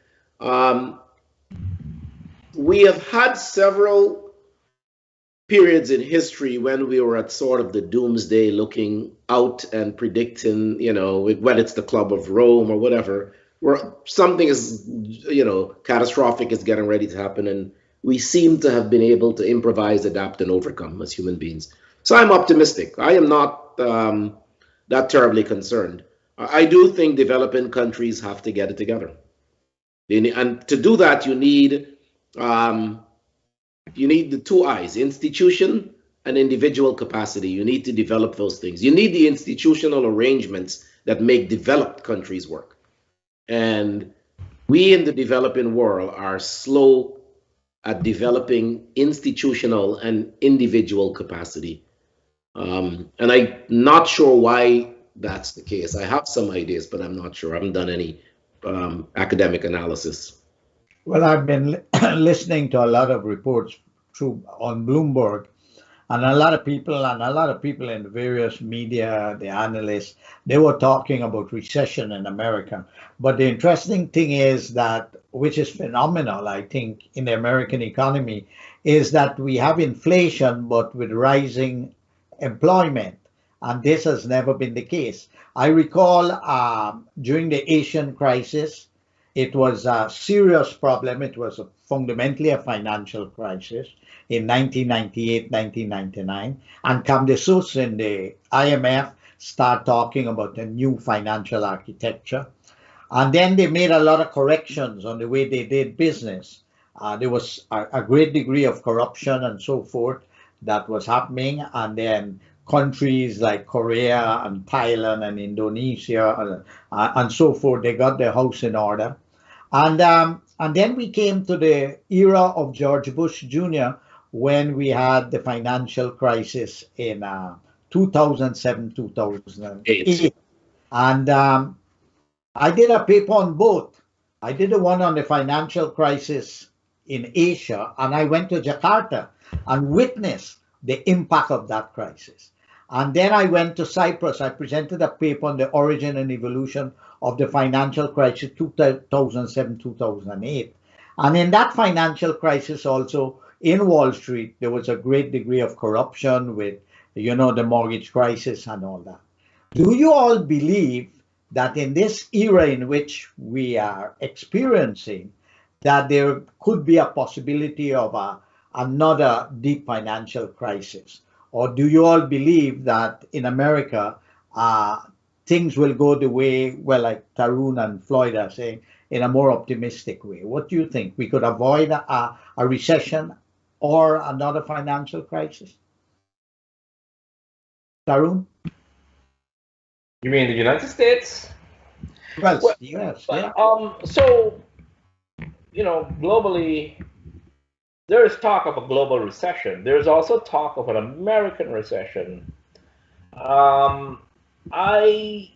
We have had several periods in history when we were at sort of the doomsday, looking out and predicting, whether it's the Club of Rome or whatever, where something is, catastrophic is getting ready to happen. And we seem to have been able to improvise, adapt, and overcome as human beings. So I'm optimistic. I am not that terribly concerned. I do think developing countries have to get it together. And to do that, you need the two I's, institution and individual capacity. You need to develop those things. You need the institutional arrangements that make developed countries work. And we in the developing world are slow at developing institutional and individual capacity. And I'm not sure why that's the case. I have some ideas, but I'm not sure. I haven't done any academic analysis. Well, I've been listening to a lot of reports on Bloomberg, and a lot of people in the various media, the analysts, they were talking about recession in America. But the interesting thing is that, which is phenomenal, I think, in the American economy, is that we have inflation, but with rising employment. And this has never been the case. I recall during the Asian crisis, it was a serious problem. It was fundamentally a financial crisis in 1998, 1999. And come the Sus in the IMF start talking about a new financial architecture. And then they made a lot of corrections on the way they did business. There was a great degree of corruption and so forth that was happening. And then countries like Korea and Thailand and Indonesia and so forth, they got their house in order. And then we came to the era of George Bush Jr. when we had the financial crisis in 2007, 2008. And I did a paper on both. I did the one on the financial crisis in Asia, and I went to Jakarta and witnessed the impact of that crisis. And then I went to Cyprus. I presented a paper on the origin and evolution of the financial crisis 2007, 2008. And in that financial crisis also, in Wall Street, there was a great degree of corruption with, the mortgage crisis and all that. Do you all believe that in this era in which we are experiencing, that there could be a possibility of another deep financial crisis? Or do you all believe that in America, things will go the way, well, like Tarun and Floyd are saying, in a more optimistic way? What do you think? We could avoid a recession or another financial crisis? Tarun? You mean the United States? Well, Well, yes, yeah. so globally, there is talk of a global recession. There's also talk of an American recession. I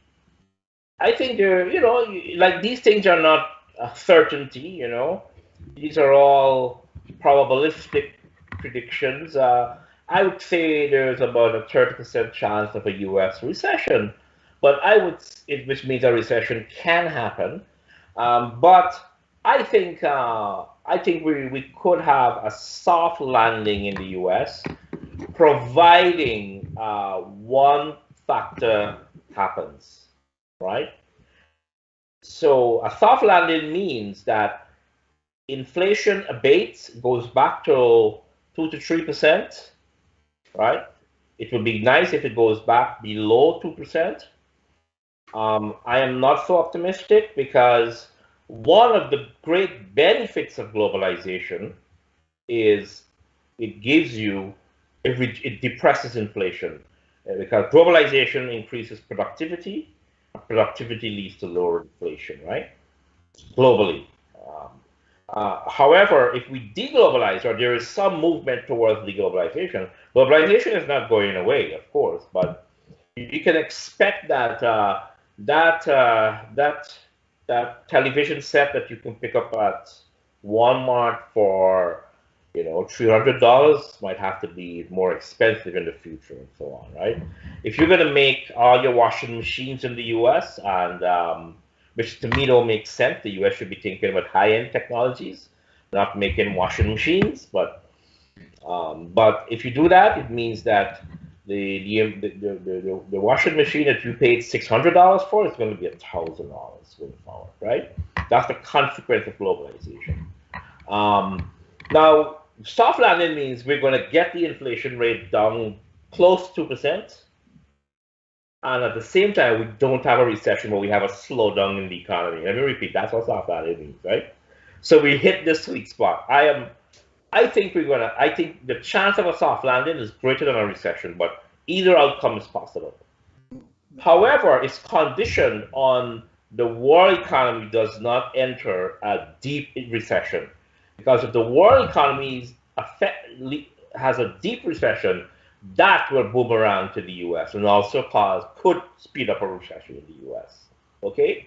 I think like these things are not a certainty. These are all probabilistic predictions. I would say there's about a 30% chance of a U.S. recession, but which means a recession can happen. But I think we could have a soft landing in the U.S. providing one factor happens, right? So a soft landing means that inflation abates, goes back to 2 to 3%, right? It would be nice if it goes back below 2%. I am not so optimistic because one of the great benefits of globalization is it depresses inflation because globalization increases productivity. Productivity leads to lower inflation, right? Globally. However, if we deglobalize or there is some movement towards deglobalization, globalization is not going away, of course, but you can expect that that television set that you can pick up at Walmart for $300 might have to be more expensive in the future and so on, right? If you're going to make all your washing machines in the U.S. and which to me don't make sense, the U.S. should be thinking about high-end technologies, not making washing machines. But if you do that, it means that the washing machine that you paid $600 for is going to be $1,000 going forward, right? That's the consequence of globalization. Now, soft landing means we're going to get the inflation rate down close to 2%, and at the same time, we don't have a recession, but we have a slowdown in the economy. Let me repeat, that's what soft landing means, right? So we hit the sweet spot. I think the chance of a soft landing is greater than a recession, but either outcome is possible. However, it's conditioned on the world economy does not enter a deep recession. Because if the world economy has a deep recession, that will boomerang to the U.S. and also could speed up a recession in the U.S. Okay?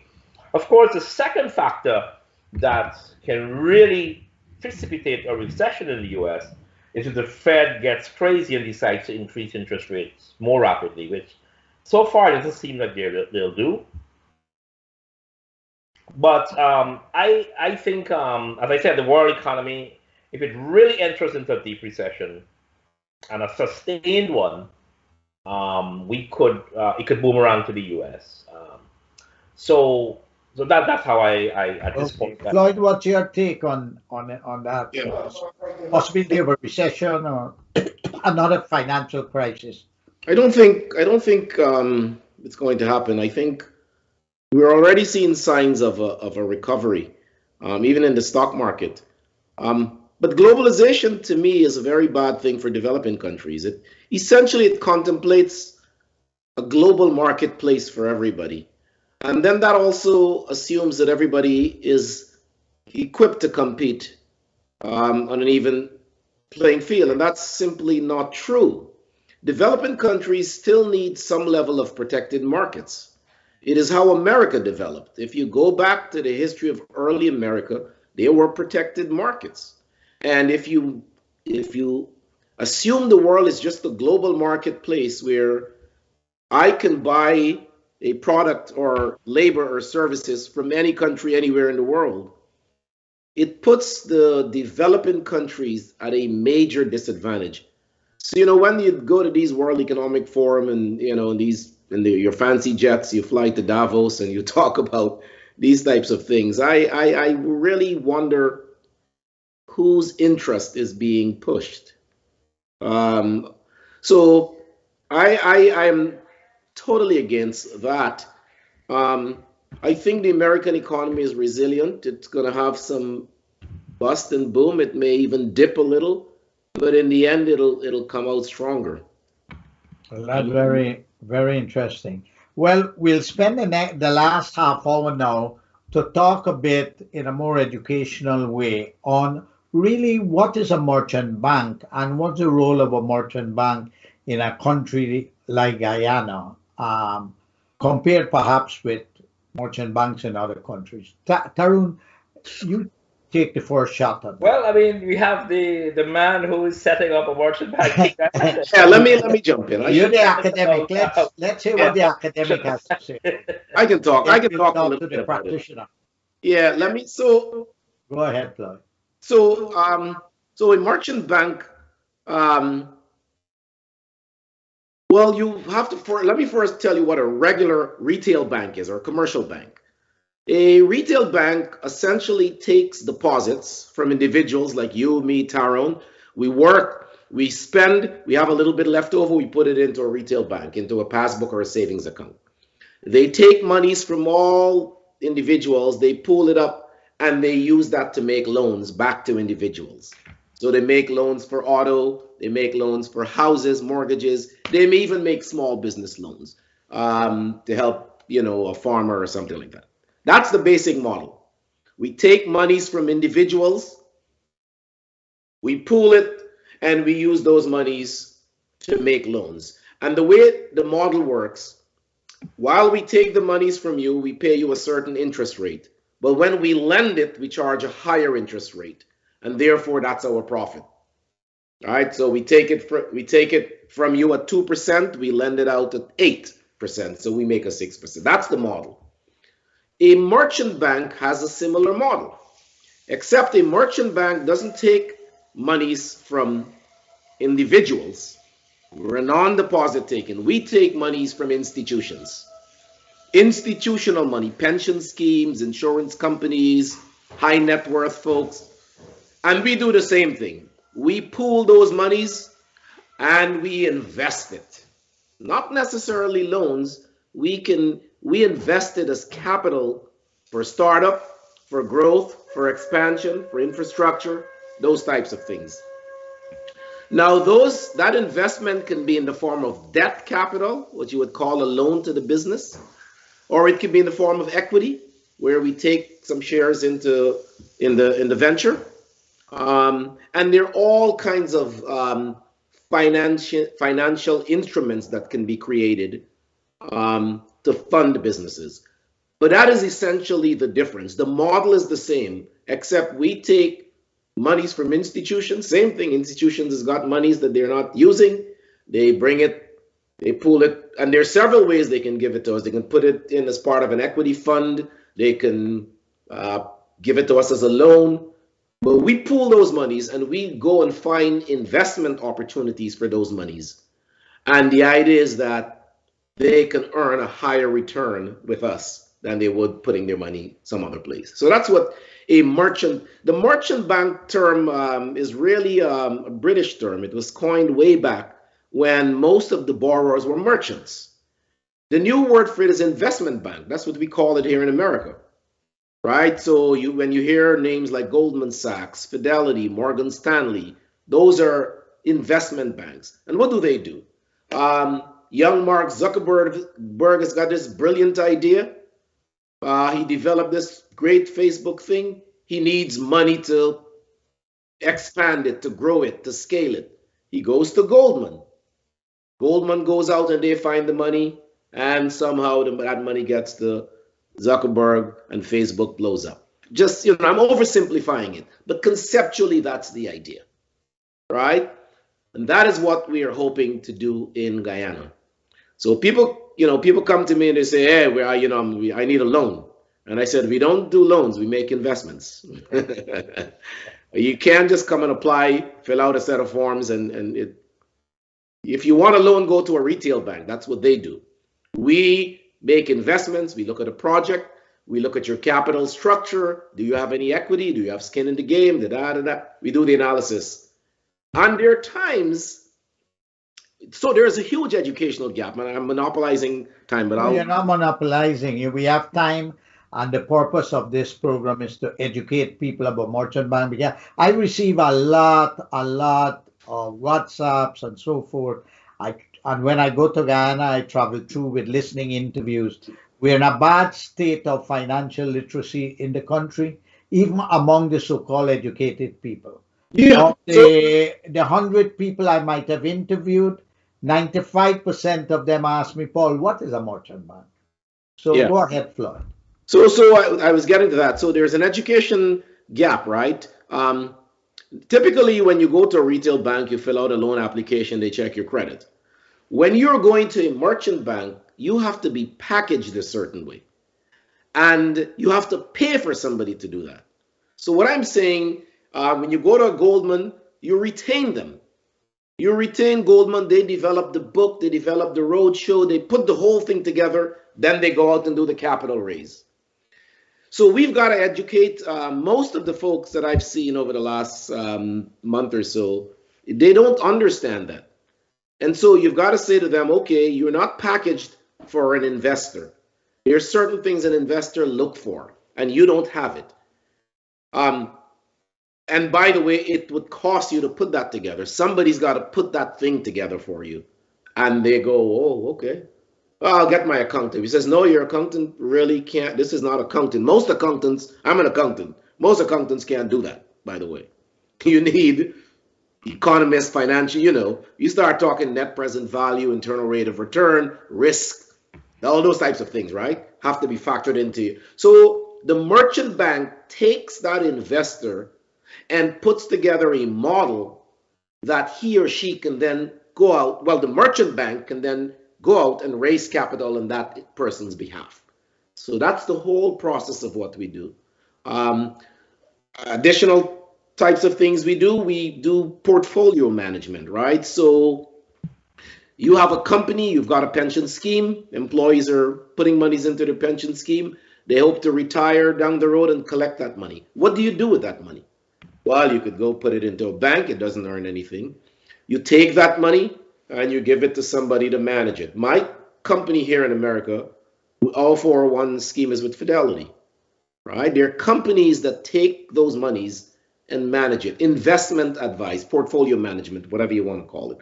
Of course, the second factor that can really precipitate a recession in the U.S. is if the Fed gets crazy and decides to increase interest rates more rapidly, which so far doesn't seem like they'll do. But I think, as I said, the world economy, if it really enters into a deep recession and a sustained one, it could boomerang to the U.S. So that's how I at this point. Floyd, what's your take on that? Yeah. Possibility of a recession or another financial crisis? I don't think it's going to happen. I think we're already seeing signs of a recovery, even in the stock market. But globalization, to me, is a very bad thing for developing countries. It contemplates a global marketplace for everybody. And then that also assumes that everybody is equipped to compete on an even playing field. And that's simply not true. Developing countries still need some level of protected markets. It is how America developed. If you go back to the history of early America, there were protected markets. And if you assume the world is just a global marketplace where I can buy a product or labor or services from any country anywhere in the world, it puts the developing countries at a major disadvantage. So, when you go to these World Economic Forum and, your fancy jets, you fly to Davos and you talk about these types of things, I really wonder whose interest is being pushed. So I am totally against that. I think the American economy is resilient. It's going to have some bust and boom. It may even dip a little, but in the end, it'll come out stronger. Well, that's very, very interesting. Well, we'll spend the last half hour now to talk a bit in a more educational way on really what is a merchant bank and what's the role of a merchant bank in a country like Guyana, compared perhaps with merchant banks in other countries. Tarun, you take the first shot at that. Well, I mean, we have the man who is setting up a merchant bank. Yeah, let me jump in. You're the academic. Let's hear what the academic has to say. I can talk. I can We'll talk a talk little to bit the about it. practitioner. Yeah, let me. So Go ahead, Floyd. so a merchant bank. Well, you have to. Let me first tell you what a regular retail bank is or a commercial bank. A retail bank essentially takes deposits from individuals like you, me, Tarron. We work, we spend, we have a little bit left over, we put it into a retail bank, into a passbook or a savings account. They take monies from all individuals, they pool it up, and they use that to make loans back to individuals. So they make loans for auto, they make loans for houses, mortgages, they may even make small business loans to help, a farmer or something like that. That's the basic model. We take monies from individuals, we pool it, and we use those monies to make loans. And the way the model works, while we take the monies from you, we pay you a certain interest rate. But when we lend it, we charge a higher interest rate. And therefore, that's our profit. All right, so we take it from you at 2%, we lend it out at 8%, so we make a 6%. That's the model. A merchant bank has a similar model, except a merchant bank doesn't take monies from individuals. We're a non-deposit taking. We take monies from institutions. Institutional money, pension schemes, insurance companies, high net worth folks. And we do the same thing. We pool those monies and we invest it. Not necessarily loans. We invest it as capital for startup, for growth, for expansion, for infrastructure, those types of things. Now, that investment can be in the form of debt capital, what you would call a loan to the business, or it can be in the form of equity, where we take some shares in the venture. And there are all kinds of financial instruments that can be created to fund businesses. But that is essentially the difference. The model is the same, except we take monies from institutions. Same thing, institutions has got monies that they're not using. They bring it, they pool it, and there are several ways they can give it to us. They can put it in as part of an equity fund. They can give it to us as a loan. But we pool those monies and we go and find investment opportunities for those monies. And the idea is that they can earn a higher return with us than they would putting their money some other place. So that's what the merchant bank term is really a British term. It was coined way back when most of the borrowers were merchants. The new word for it is investment bank. That's what we call it here in America. Right? So when you hear names like Goldman Sachs, Fidelity, Morgan Stanley, those are investment banks. And what do? Young Mark Zuckerberg has got this brilliant idea. He developed this great Facebook thing. He needs money to expand it, to grow it, to scale it. He goes to Goldman. Goldman goes out and they find the money, and somehow that money gets to Zuckerberg and Facebook blows up. Just, I'm oversimplifying it, but conceptually that's the idea, right? And that is what we are hoping to do in Guyana. So people come to me and they say, hey, I need a loan. And I said, we don't do loans, we make investments. You can't just come and apply, fill out a set of forms, if you want a loan, go to a retail bank. That's what they do. We make investments, we look at a project, we look at your capital structure. Do you have any equity? Do you have skin in the game? We do the analysis. And there are times, so there's a huge educational gap, and I'm monopolizing time, but You're not monopolizing. We have time, and the purpose of this program is to educate people about merchant bank. Yeah, I receive a lot of WhatsApps and so forth. And when I go to Guyana, I travel through with listening interviews. We're in a bad state of financial literacy in the country, even among the so-called educated people. Yeah. Of the 100 people I might have interviewed, 95% of them asked me, Paul, what is a merchant bank? So Yeah. go ahead, Floyd. So I was getting to that. So there's an education gap, right? Typically, when you go to a retail bank, you fill out a loan application, they check your credit. When you're going to a merchant bank, you have to be packaged a certain way. And you have to pay for somebody to do that. So what I'm saying, when you go to a Goldman, you retain them. You retain Goldman, they develop the book, they develop the roadshow, they put the whole thing together, then they go out and do the capital raise. So we've got to educate most of the folks that I've seen over the last month or so. They don't understand that. And so you've got to say to them, okay, you're not packaged for an investor. There's certain things an investor look for, and you don't have it. And by the way, it would cost you to put that together. Somebody's got to put that thing together for you. And they go, oh, okay. Well, I'll get my accountant. He says, no, your accountant really can't. This is not accounting. Most accountants, I'm an accountant. Most accountants can't do that, by the way. You need economists, financial, you start talking net present value, internal rate of return, risk, all those types of things, right? Have to be factored into. So the merchant bank takes that investor and puts together a model that he or she can then go out. Well, the merchant bank can then go out and raise capital on that person's behalf. So that's the whole process of what we do. Additional types of things we do portfolio management, right? So you have a company, you've got a pension scheme, employees are putting monies into the pension scheme, they hope to retire down the road and collect that money. What do you do with that money? Well, you could go put it into a bank, it doesn't earn anything. You take that money and you give it to somebody to manage it. My company here in America, all 401 scheme is with Fidelity, right? There are companies that take those monies and manage it. Investment advice, portfolio management, whatever you want to call it.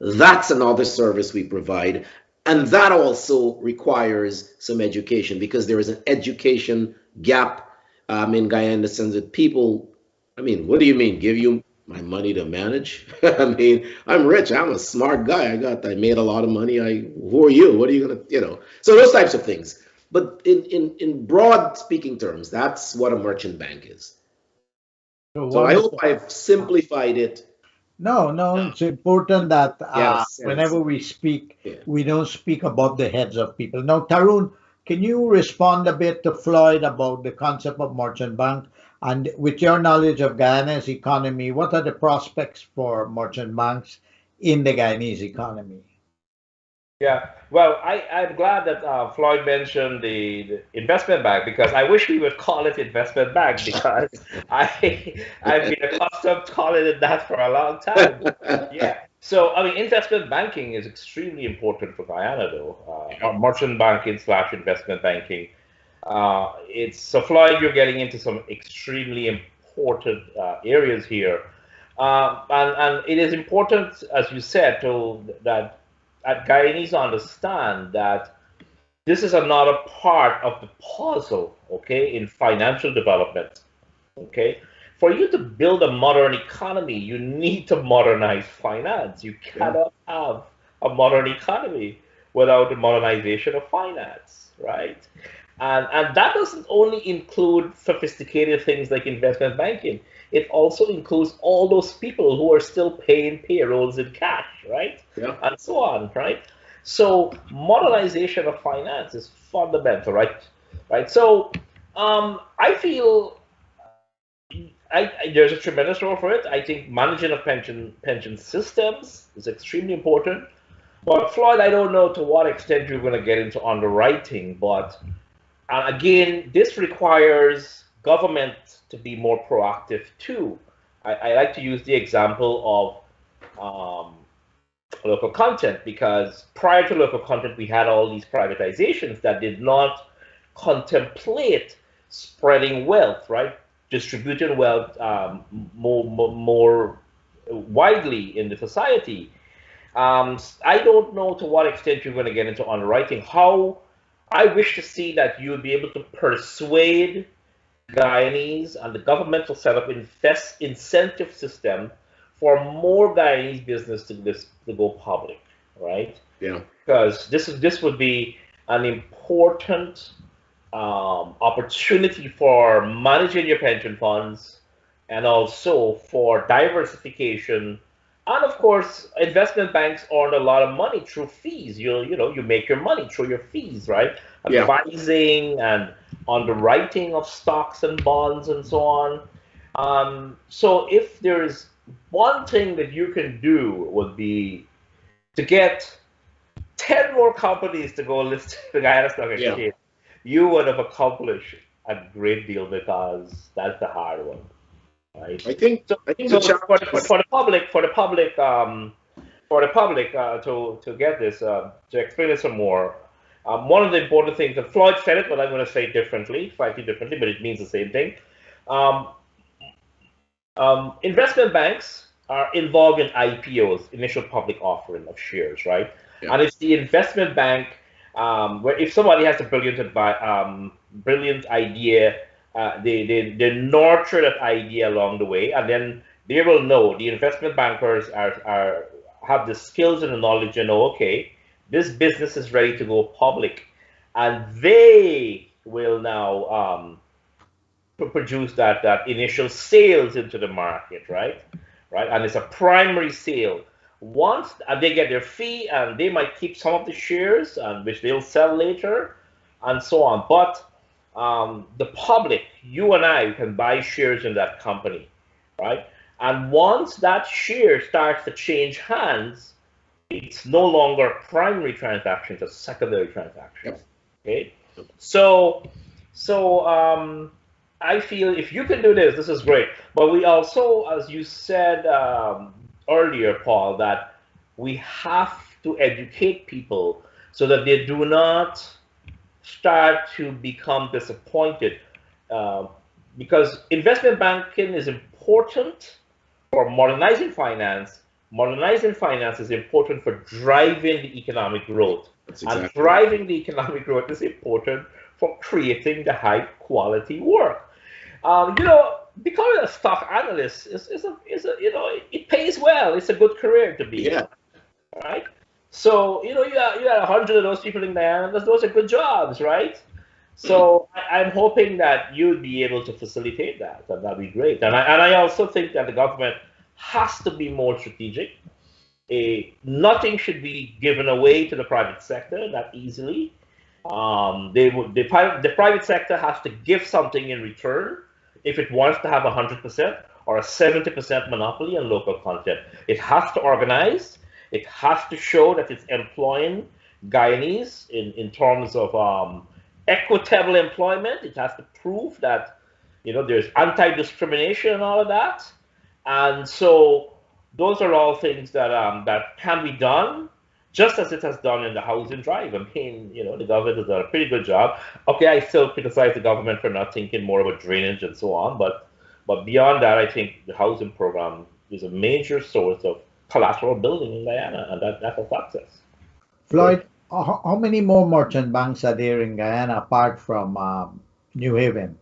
That's another service we provide. And that also requires some education because there is an education gap in Guyana in the sense that people, what do you mean? Give you my money to manage? I'm rich. I'm a smart guy. I made a lot of money. Who are you? What are you gonna, So those types of things. But in broad speaking terms, that's what a merchant bank is. So I hope I've simplified it. No, it's important that Yes. whenever we speak, we don't speak above the heads of people. Now, Tarron, can you respond a bit to Floyd about the concept of merchant bank? And with your knowledge of Guyana's economy, what are the prospects for merchant banks in the Guyanese economy? Yeah, well, I'm glad that Floyd mentioned the investment bank because I wish we would call it investment bank because I've been accustomed to calling it that for a long time. Yeah. So, investment banking is extremely important for Guyana, though. Merchant banking / investment banking. So Floyd, you're getting into some extremely important areas here, and it is important, as you said, that Guyanese understand that this is another part of the puzzle, okay, in financial development, okay. For you to build a modern economy, you need to modernize finance. You cannot have a modern economy without the modernization of finance, right? And that doesn't only include sophisticated things like investment banking. It also includes all those people who are still paying payrolls in cash, right? Yeah. And so on, right? So modernization of finance is fundamental, right? So I feel there's a tremendous role for it. I think managing of pension systems is extremely important. But Floyd, I don't know to what extent you're going to get into underwriting, but again, this requires government to be more proactive too. I like to use the example of local content, because prior to local content, we had all these privatizations that did not contemplate spreading wealth, right? Distributing wealth more widely in the society. I don't know to what extent you're going to get into underwriting. How I wish to see that you would be able to persuade Guyanese and the governmental setup invest incentive system for more Guyanese business to go public, right? Yeah. Because this would be an important opportunity for managing your pension funds, and also for diversification. And of course, investment banks earn a lot of money through fees. You make your money through your fees, right? Yeah. Advising and underwriting of stocks and bonds and so on. So if there's one thing that you can do, would be to get 10 more companies to go list the Guyana Stock Exchange. You would have accomplished a great deal, because that's the hard one, right? I think So for the public to get this, to explain it some more, one of the important things that Floyd said it, but I'm going to say it differently, slightly differently, but it means the same thing. Investment banks are involved in IPOs, initial public offering of shares, right? Yeah. And it's the investment bank, where if somebody has a brilliant idea, they nurture that idea along the way, and then they will know, the investment bankers have the skills and the knowledge to know, okay, this business is ready to go public, and they will now produce that initial sales into the market, right? And it's a primary sale. Once they get their fee, and they might keep some of the shares, which they'll sell later, and so on. But the public, you and I, can buy shares in that company, right? And once that share starts to change hands, it's no longer a primary transaction, it's a secondary transaction. Yep. Okay, so I feel if you can do this is great. But we also, as you said earlier, Paul, that we have to educate people so that they do not start to become disappointed, because investment banking is important for modernizing finance. Modernizing finance is important for driving the economic growth. Exactly. And driving the economic growth is important for creating the high quality work. Becoming a stock analyst is it pays well. It's a good career to be in, right? So you got 100 of those people in there, and those are good jobs, right? So I'm hoping that you'll be able to facilitate that, and that'd be great. And I also think that the government has to be more strategic. Nothing should be given away to the private sector that easily. The private sector has to give something in return if it wants to have 100% or a 70% monopoly on local content. It has to organize. It has to show that it's employing Guyanese in terms of equitable employment. It has to prove that there's anti-discrimination and all of that. And so those are all things that can be done, just as it has done in the housing drive. I mean, the government has done a pretty good job. Okay, I still criticize the government for not thinking more about drainage and so on, but beyond that, I think the housing program is a major source of collateral building in Guyana, and that's a success. Floyd, how many more merchant banks are there in Guyana apart from New Haven?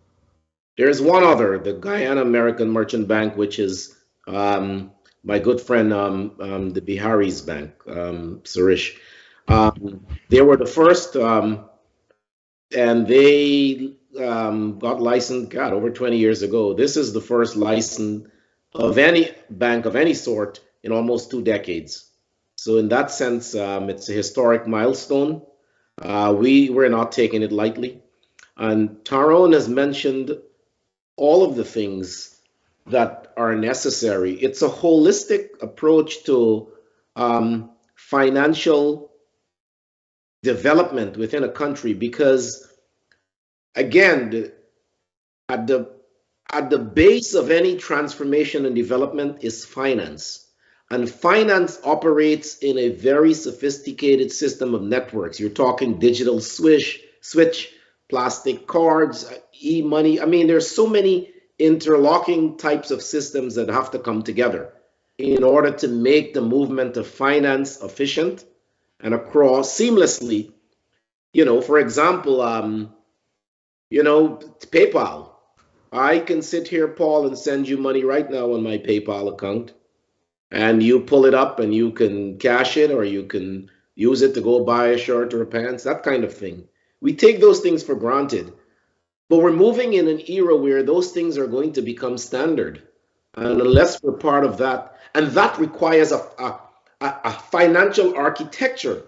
There's one other, the Guyana American Merchant Bank, which is my good friend, the Bihari's bank, Suresh. They were the first, and they got licensed, God, over 20 years ago. This is the first license of any bank of any sort in almost 2 decades. So in that sense, it's a historic milestone. We're not taking it lightly. And Tarron has mentioned all of the things that are necessary. It's a holistic approach to financial development within a country because, again, at the base of any transformation and development is finance. And finance operates in a very sophisticated system of networks. You're talking digital switch, plastic cards, e-money. I mean, there's so many interlocking types of systems that have to come together in order to make the movement of finance efficient and across seamlessly. For example, PayPal. I can sit here, Paul, and send you money right now on my PayPal account, and you pull it up and you can cash it, or you can use it to go buy a shirt or a pants, that kind of thing. We take those things for granted, but we're moving in an era where those things are going to become standard. And unless we're part of that, and that requires a financial architecture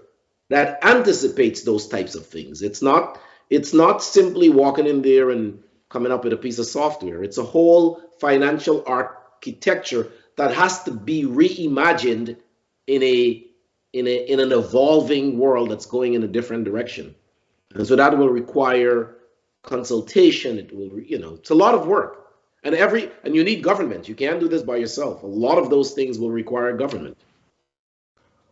that anticipates those types of things. It's not simply walking in there and coming up with a piece of software. It's a whole financial architecture that has to be reimagined in an evolving world that's going in a different direction. And so that will require consultation. It will, it's a lot of work. And you need government. You can't do this by yourself. A lot of those things will require government.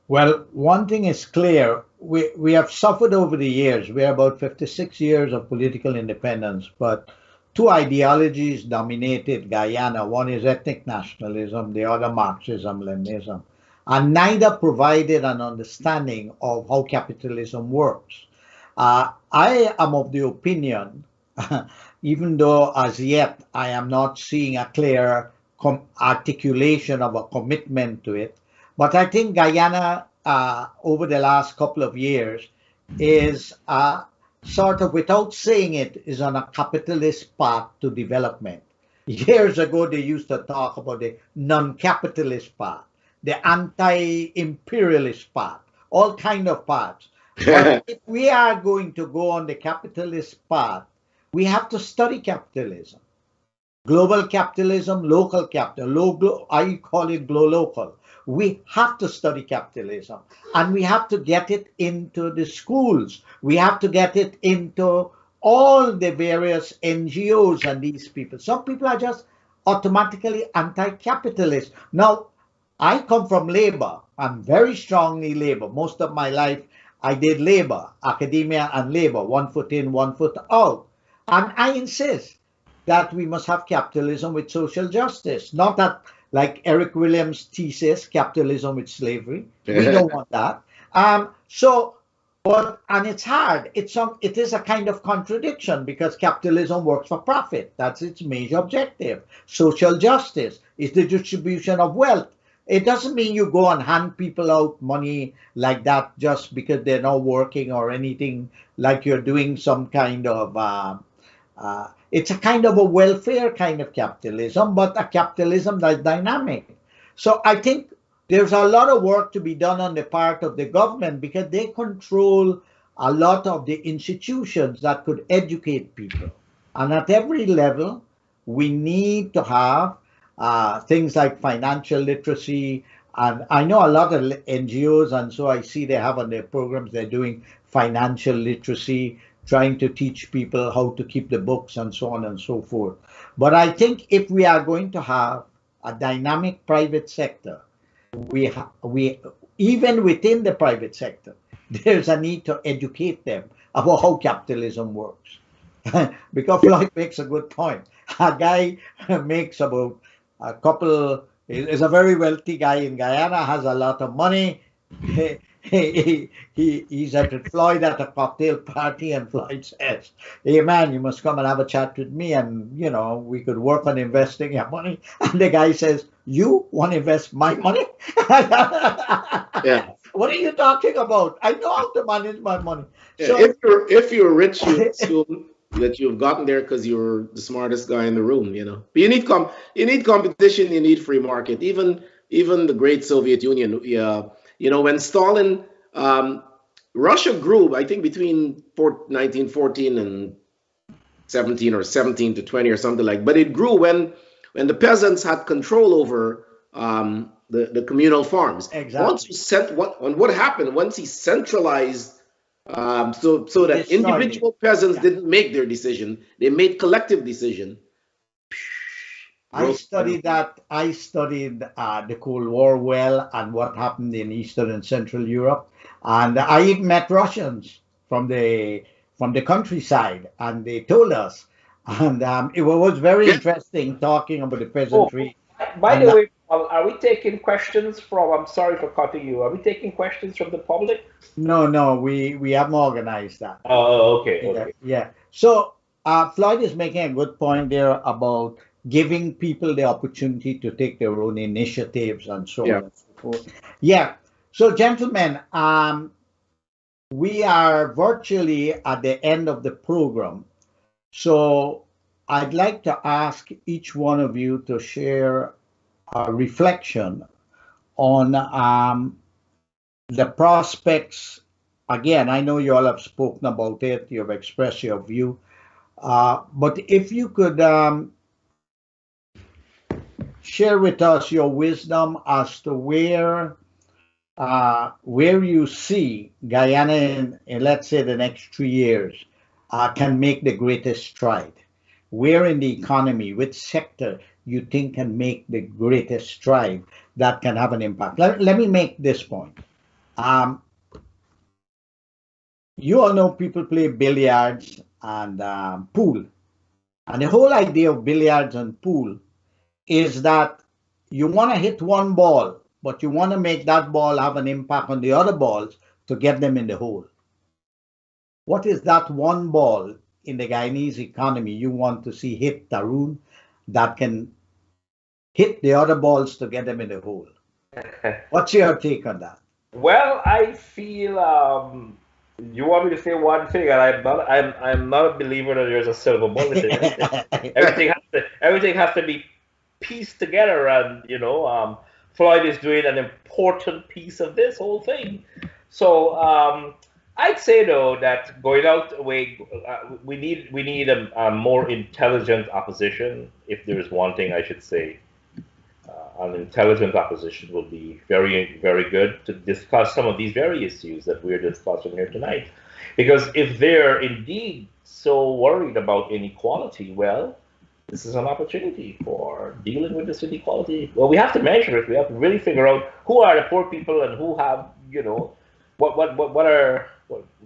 Well, one thing is clear. We have suffered over the years. We're about 56 years of political independence, but two ideologies dominated Guyana. One is ethnic nationalism, the other Marxism-Leninism. And neither provided an understanding of how capitalism works. I am of the opinion, even though as yet I am not seeing a clear articulation of a commitment to it, but I think Guyana over the last couple of years is sort of, without saying it, is on a capitalist path to development. Years ago, they used to talk about the non-capitalist path, the anti-imperialist path, all kind of paths. But if we are going to go on the capitalist path, we have to study capitalism. Global capitalism, local capitalism, I call it local. We have to study capitalism, and we have to get it into the schools. We have to get it into all the various NGOs and these people. Some people are just automatically anti-capitalist. Now, I come from labor. I'm very strongly labor. Most of my life, I did labor, academia and labor, 1 foot in, 1 foot out. And I insist that we must have capitalism with social justice, not that, like Eric Williams' thesis, capitalism with slavery. We don't want that. And it's hard. It is a kind of contradiction because capitalism works for profit. That's its major objective. Social justice is the distribution of wealth. It doesn't mean you go and hand people out money like that just because they're not working or anything, like you're doing some kind of it's a kind of a welfare kind of capitalism, but a capitalism that's dynamic. So I think there's a lot of work to be done on the part of the government because they control a lot of the institutions that could educate people. And at every level, we need to have things like financial literacy. And I know a lot of NGOs, and so I see they have on their programs, they're doing financial literacy, trying to teach people how to keep the books and so on and so forth. But I think if we are going to have a dynamic private sector, we even within the private sector, there's a need to educate them about how capitalism works. Because Floyd makes a good point. A guy makes about a couple, is a very wealthy guy in Guyana, has a lot of money. He's at Floyd at a cocktail party, and Floyd says, "Hey man, you must come and have a chat with me, and we could work on investing your money." And the guy says, "You want to invest my money?" Yeah. What are you talking about? I know how to manage my money. Yeah. So if you're rich, you assume that you've gotten there because you're the smartest guy in the room. But you need competition. You need free market. Even the great Soviet Union. When Stalin, Russia grew, I think between 1914 and 17 or 17 to 20 or something like. But it grew when the peasants had control over the communal farms. Exactly. What happened once he centralized, so that Destroyed individual it. peasants Yeah. didn't make their decision, they made collective decision. I studied that. I studied the Cold War well and what happened in Eastern and Central Europe, and I even met Russians from the countryside, and they told us, and it was very Yeah. interesting talking about the Oh, peasantry. by And the way, Paul, are we taking questions from? I'm sorry for cutting you. Are we taking questions from the public? no, no, we haven't organized that. Okay, Yeah, okay. yeah. So Floyd is making a good point there about giving people the opportunity to take their own initiatives and so Yeah. on and so forth. Yeah. So, gentlemen, we are virtually at the end of the program. So, I'd like to ask each one of you to share a reflection on the prospects. Again, I know you all have spoken about it, you have expressed your view. But if you could share with us your wisdom as to where you see Guyana in let's say the next 3 years can make the greatest stride. Where in the economy, which sector you think can make the greatest stride that can have an impact? Let me make this point. Um, you all know people play billiards and pool. And the whole idea of billiards and pool is that you want to hit one ball, but you want to make that ball have an impact on the other balls to get them in the hole. What is that one ball in the Guyanese economy you want to see hit, Tarun, that can hit the other balls to get them in the hole? What's your take on that? Well, I feel you want me to say one thing, and I'm not a believer that there's a silver bullet in anything. Everything has to be pieced together, and Floyd is doing an important piece of this whole thing. So I'd say though that going out we need a more intelligent opposition. If there is one thing I should say, an intelligent opposition will be very, very good to discuss some of these very issues that we're discussing here tonight. Because if they're indeed so worried about inequality, well, this is an opportunity for dealing with this inequality. Well, we have to measure it. We have to really figure out who are the poor people and who have,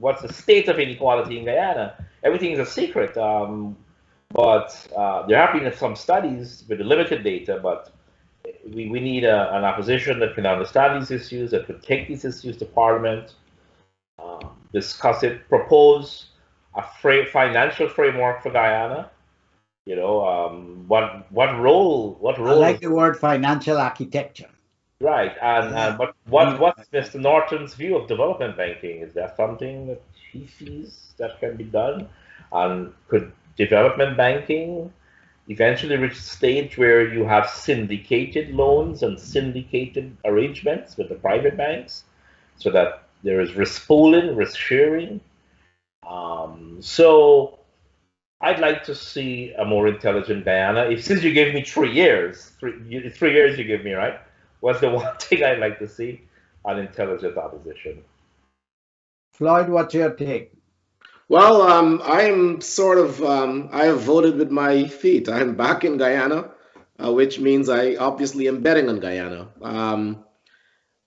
what's the state of inequality in Guyana. Everything is a secret. But there have been some studies with the limited data, but we need an opposition that can understand these issues, that could take these issues to Parliament, discuss it, propose a financial framework for Guyana. What role? I like the word financial architecture. Right, and but what's Mr. Norton's view of development banking? Is that something that he sees that can be done? And could development banking eventually reach a stage where you have syndicated loans and syndicated arrangements with the private banks so that there is risk pooling, risk sharing? So I'd like to see a more intelligent Guyana. Since you gave me 3 years, 3 years you give me, right? What's the one thing I'd like to see? An intelligent opposition. Floyd, what's your take? Well, I am sort of, I have voted with my feet. I'm back in Guyana, which means I obviously am betting on Guyana.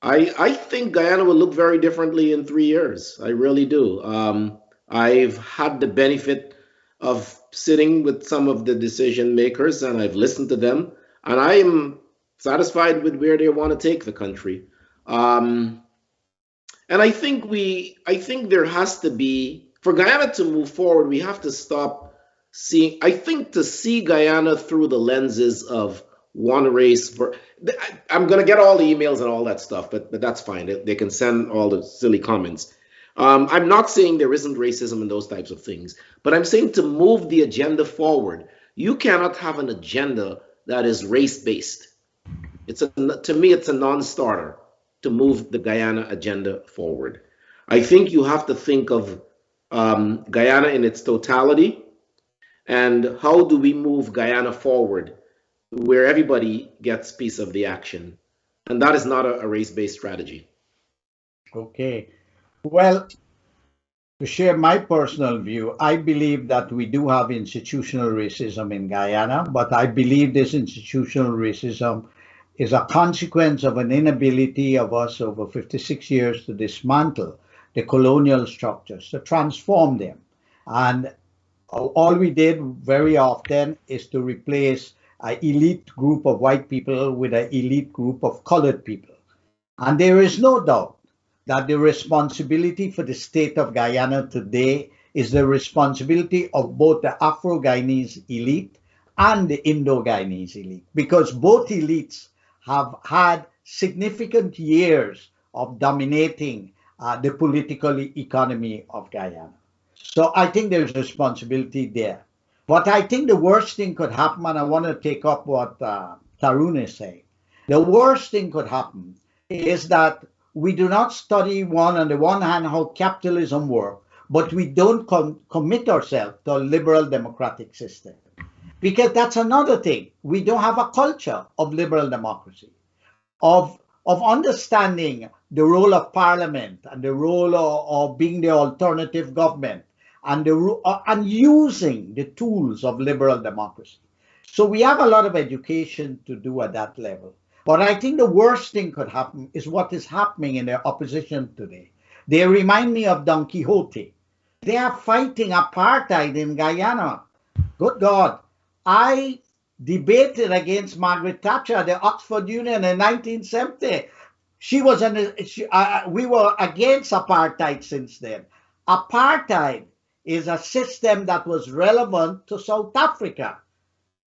I think Guyana will look very differently in 3 years. I really do. I've had the benefit of sitting with some of the decision makers and I've listened to them, and I am satisfied with where they want to take the country. And I think there has to be, for Guyana to move forward, we have to stop seeing, I think to see Guyana through the lenses of one race. I'm going to get all the emails and all that stuff, but that's fine. They can send all the silly comments. I'm not saying there isn't racism and those types of things, but I'm saying to move the agenda forward. You cannot have an agenda that is race-based. To me, it's a non-starter to move the Guyana agenda forward. I think you have to think of Guyana in its totality, And how do we move Guyana forward where everybody gets piece of the action? And that is not a race-based strategy. Okay. Well, to share my personal view, I believe that we do have institutional racism in Guyana, but I believe this institutional racism is a consequence of an inability of us over 56 years to dismantle the colonial structures, to transform them. And all we did very often is to replace an elite group of white people with an elite group of colored people. And there is no doubt that the responsibility for the state of Guyana today is the responsibility of both the Afro-Guyanese elite and the Indo-Guyanese elite, because both elites have had significant years of dominating the political economy of Guyana. So I think there's responsibility there. But I think the worst thing could happen, and I want to take up what Tarron is saying. The worst thing could happen is that we do not study on the one hand, how capitalism works, but we don't commit ourselves to a liberal democratic system. Because that's another thing. We don't have a culture of liberal democracy, of understanding the role of parliament and the role of being the alternative government and and using the tools of liberal democracy. So we have a lot of education to do at that level. But I think the worst thing could happen is what is happening in the opposition today. They remind me of Don Quixote. They are fighting apartheid in Guyana. Good God. I debated against Margaret Thatcher at the Oxford Union in 1970. We were against apartheid since then. Apartheid is a system that was relevant to South Africa.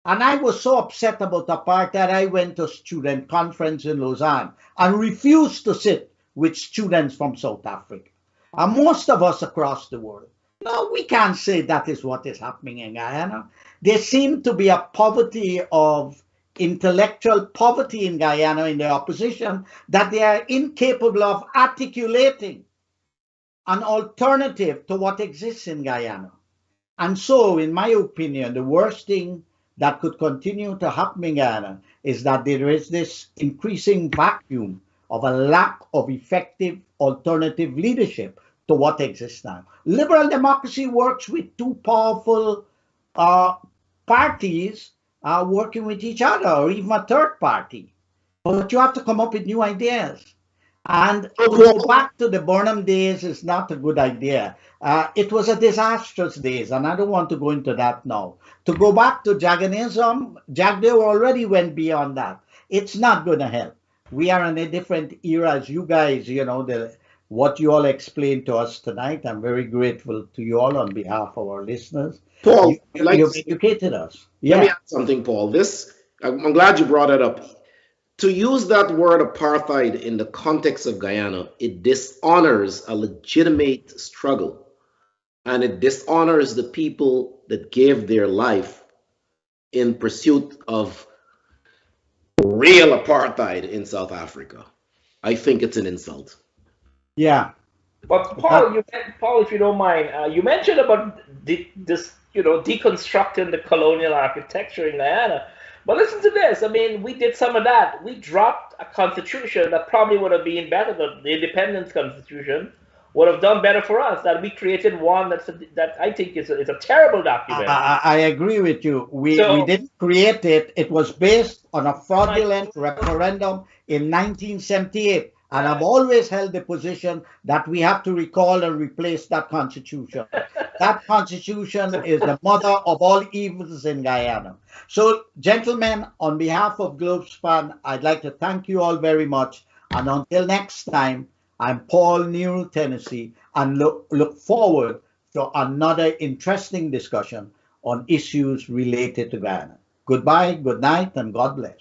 And I was so upset about apartheid, I went to a student conference in Lausanne and refused to sit with students from South Africa. And most of us across the world. No, we can't say that is what is happening in Guyana. There seems to be a poverty of intellectual poverty in Guyana in the opposition that they are incapable of articulating an alternative to what exists in Guyana. And so, in my opinion, the worst thing that could continue to happen in Guyana is that there is this increasing vacuum of a lack of effective alternative leadership to what exists now. Liberal democracy works with two powerful parties working with each other, or even a third party. But you have to come up with new ideas. And to go back to the Burnham days is not a good idea. It was a disastrous days, and I don't want to go into that now. To go back to Jaganism, Jagdeo already went beyond that. It's not going to help. We are in a different era, as you guys, what you all explained to us tonight. I'm very grateful to you all on behalf of our listeners. Paul, you've educated us. Yeah. Let me add something, Paul. I'm glad you brought it up. To use that word apartheid in the context of Guyana, it dishonors a legitimate struggle, and it dishonors the people that gave their life in pursuit of real apartheid in South Africa. I think it's an insult. Yeah. But Paul, Paul, if you don't mind, you mentioned about deconstructing the colonial architecture in Guyana. But listen to this. I mean, we did some of that. We dropped a constitution that probably would have been better. The independence constitution would have done better for us. That we created one that I think is a terrible document. I agree with you. We didn't create it. It was based on a fraudulent referendum in 1978. And I've always held the position that we have to recall and replace that constitution. That constitution is the mother of all evils in Guyana. So, gentlemen, on behalf of Globespan, I'd like to thank you all very much. And until next time, I'm Paul Nehru, Tennassee, and look forward to another interesting discussion on issues related to Guyana. Goodbye, good night, and God bless.